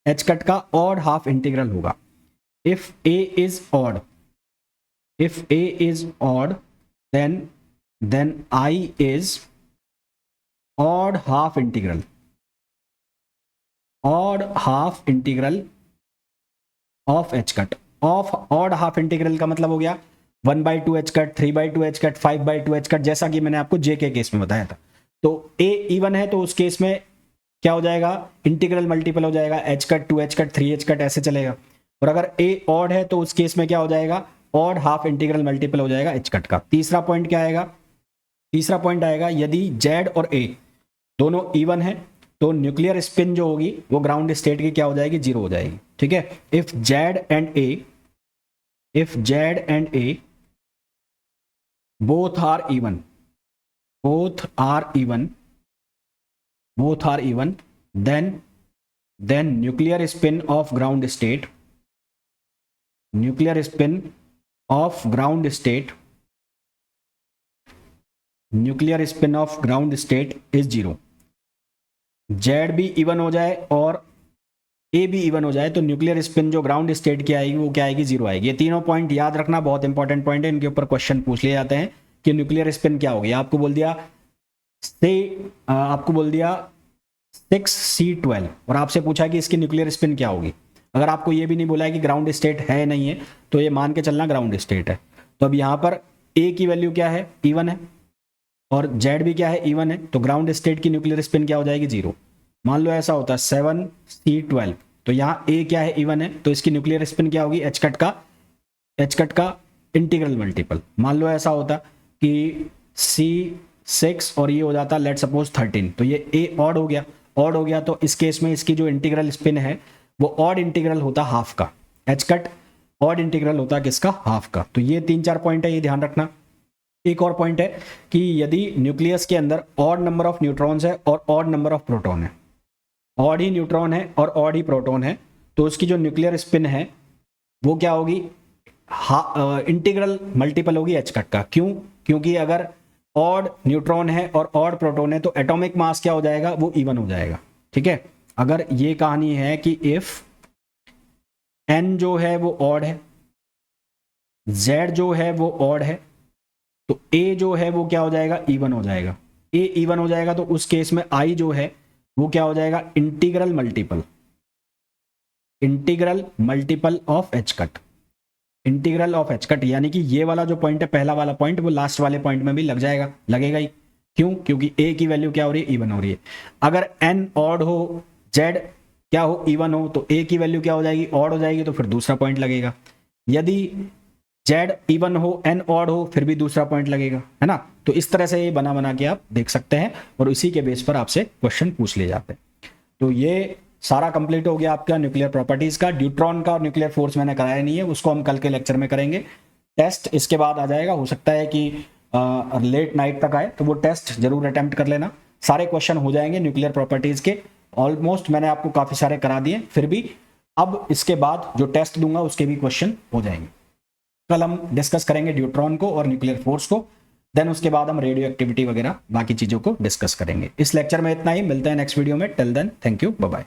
एच कट का ऑड हाफ इंटीग्रल होगा। If a is odd, if a is odd then I is odd half integral, odd half integral of h cut। Of odd half integral का मतलब हो गया 1/2 h cut, 3/2 h cut, 5/2 h cut, जैसा कि मैंने आपको j के केस में बताया था। तो a इवन है तो उस केस में क्या हो जाएगा, इंटीग्रल मल्टीपल हो जाएगा, h cut 2 h cut 3 h cut ऐसे चलेगा। और अगर a ऑड है तो उस केस में क्या हो जाएगा, ऑड हाफ इंटीग्रल मल्टीपल हो जाएगा h कट का। तीसरा पॉइंट क्या आएगा, तीसरा पॉइंट आएगा यदि z और a दोनों इवन है तो न्यूक्लियर स्पिन जो होगी वो ग्राउंड स्टेट की क्या हो जाएगी, जीरो हो जाएगी। ठीक है, if z and a both are even then nuclear spin of ground state is zero. z भी इवन हो जाए और a भी इवन हो जाए तो न्यूक्लियर स्पिन जो ग्राउंड स्टेट की आएगी वो क्या आएगी, जीरो आएगी। ये तीनों पॉइंट याद रखना, बहुत इंपॉर्टेंट पॉइंट है, इनके ऊपर क्वेश्चन पूछ लिए जाते हैं कि न्यूक्लियर स्पिन क्या होगी। आपको बोल दिया 6C12 और आपसे पूछा कि इसकी न्यूक्लियर स्पिन क्या होगी। अगर आपको ये भी नहीं बोला है कि ग्राउंड स्टेट है नहीं है तो ये मान के चलना ग्राउंड स्टेट है। तो अब यहाँ पर a की वैल्यू क्या है, इवन है, और z भी क्या है, इवन है, तो ग्राउंड स्टेट की न्यूक्लियर स्पिन क्या हो जाएगी, जीरो। मान लो ऐसा होता है 7C12, तो यहाँ a क्या है, इवन है, तो इसकी न्यूक्लियर स्पिन क्या होगी, एच कट का इंटीग्रल मल्टीपल। मान लो ऐसा होता कि C6 और ये हो जाता लेट सपोज 13, तो ये a ऑड हो गया तो इस केस में इसकी जो इंटीग्रल स्पिन है वो ऑड इंटीग्रल होता हाफ का, एच कट ऑड इंटीग्रल होता किसका, हाफ का। तो ये 3-4 पॉइंट है, ये ध्यान रखना। एक और पॉइंट है कि यदि न्यूक्लियस के अंदर ऑड नंबर ऑफ न्यूट्रॉन्स है और ऑड नंबर ऑफ प्रोटॉन है, ऑड ही न्यूट्रॉन है और ऑड ही प्रोटॉन है, तो उसकी जो न्यूक्लियर स्पिन है वो क्या होगी, इंटीग्रल मल्टीपल होगी एच कट का। क्यों, क्योंकि अगर ऑड न्यूट्रॉन है और ऑड प्रोटॉन है तो एटॉमिक मास क्या हो जाएगा, वो इवन हो जाएगा। ठीक है, अगर ये कहानी है कि इफ n जो है वो ऑड है, z जो है वो ऑड है, तो a जो है वो क्या हो जाएगा, इवन हो जाएगा। a इवन हो जाएगा तो उस केस में I जो है वो क्या हो जाएगा, integral multiple of H cut, integral of H cut. यानी कि ये वाला जो पॉइंट है, पहला वाला पॉइंट, वो लास्ट वाले पॉइंट में भी लगेगा ही। क्यों, क्योंकि a की वैल्यू क्या हो रही है, इवन हो रही है। अगर n ऑड हो, z क्या हो, इवन हो, तो a की वैल्यू क्या हो जाएगी, ऑड हो जाएगी, तो फिर दूसरा पॉइंट लगेगा। यदि z इवन हो, n ऑड हो, फिर भी दूसरा पॉइंट लगेगा, है ना। तो इस तरह से ये बना के आप देख सकते हैं और इसी के बेस पर आपसे क्वेश्चन पूछ लिए जाते हैं। तो ये सारा कंप्लीट हो गया आपका न्यूक्लियर प्रॉपर्टीज का। ड्यूट्रॉन का और न्यूक्लियर फोर्स मैंने कराया नहीं है, उसको हम कल के लेक्चर में करेंगे। टेस्ट इसके बाद आ जाएगा, हो सकता है कि लेट नाइट तक आए, तो वो टेस्ट जरूर अटेम्प्ट कर लेना। सारे क्वेश्चन हो जाएंगे न्यूक्लियर प्रॉपर्टीज के, ऑलमोस्ट मैंने आपको काफी सारे करा दिए, फिर भी अब इसके बाद जो टेस्ट दूंगा उसके भी क्वेश्चन हो जाएंगे। कल हम डिस्कस करेंगे ड्यूट्रॉन को और न्यूक्लियर फोर्स को, देन उसके बाद हम रेडियो एक्टिविटी वगैरह बाकी चीजों को डिस्कस करेंगे। इस लेक्चर में इतना ही, मिलते हैं नेक्स्ट वीडियो में। Till then, thank you, bye bye.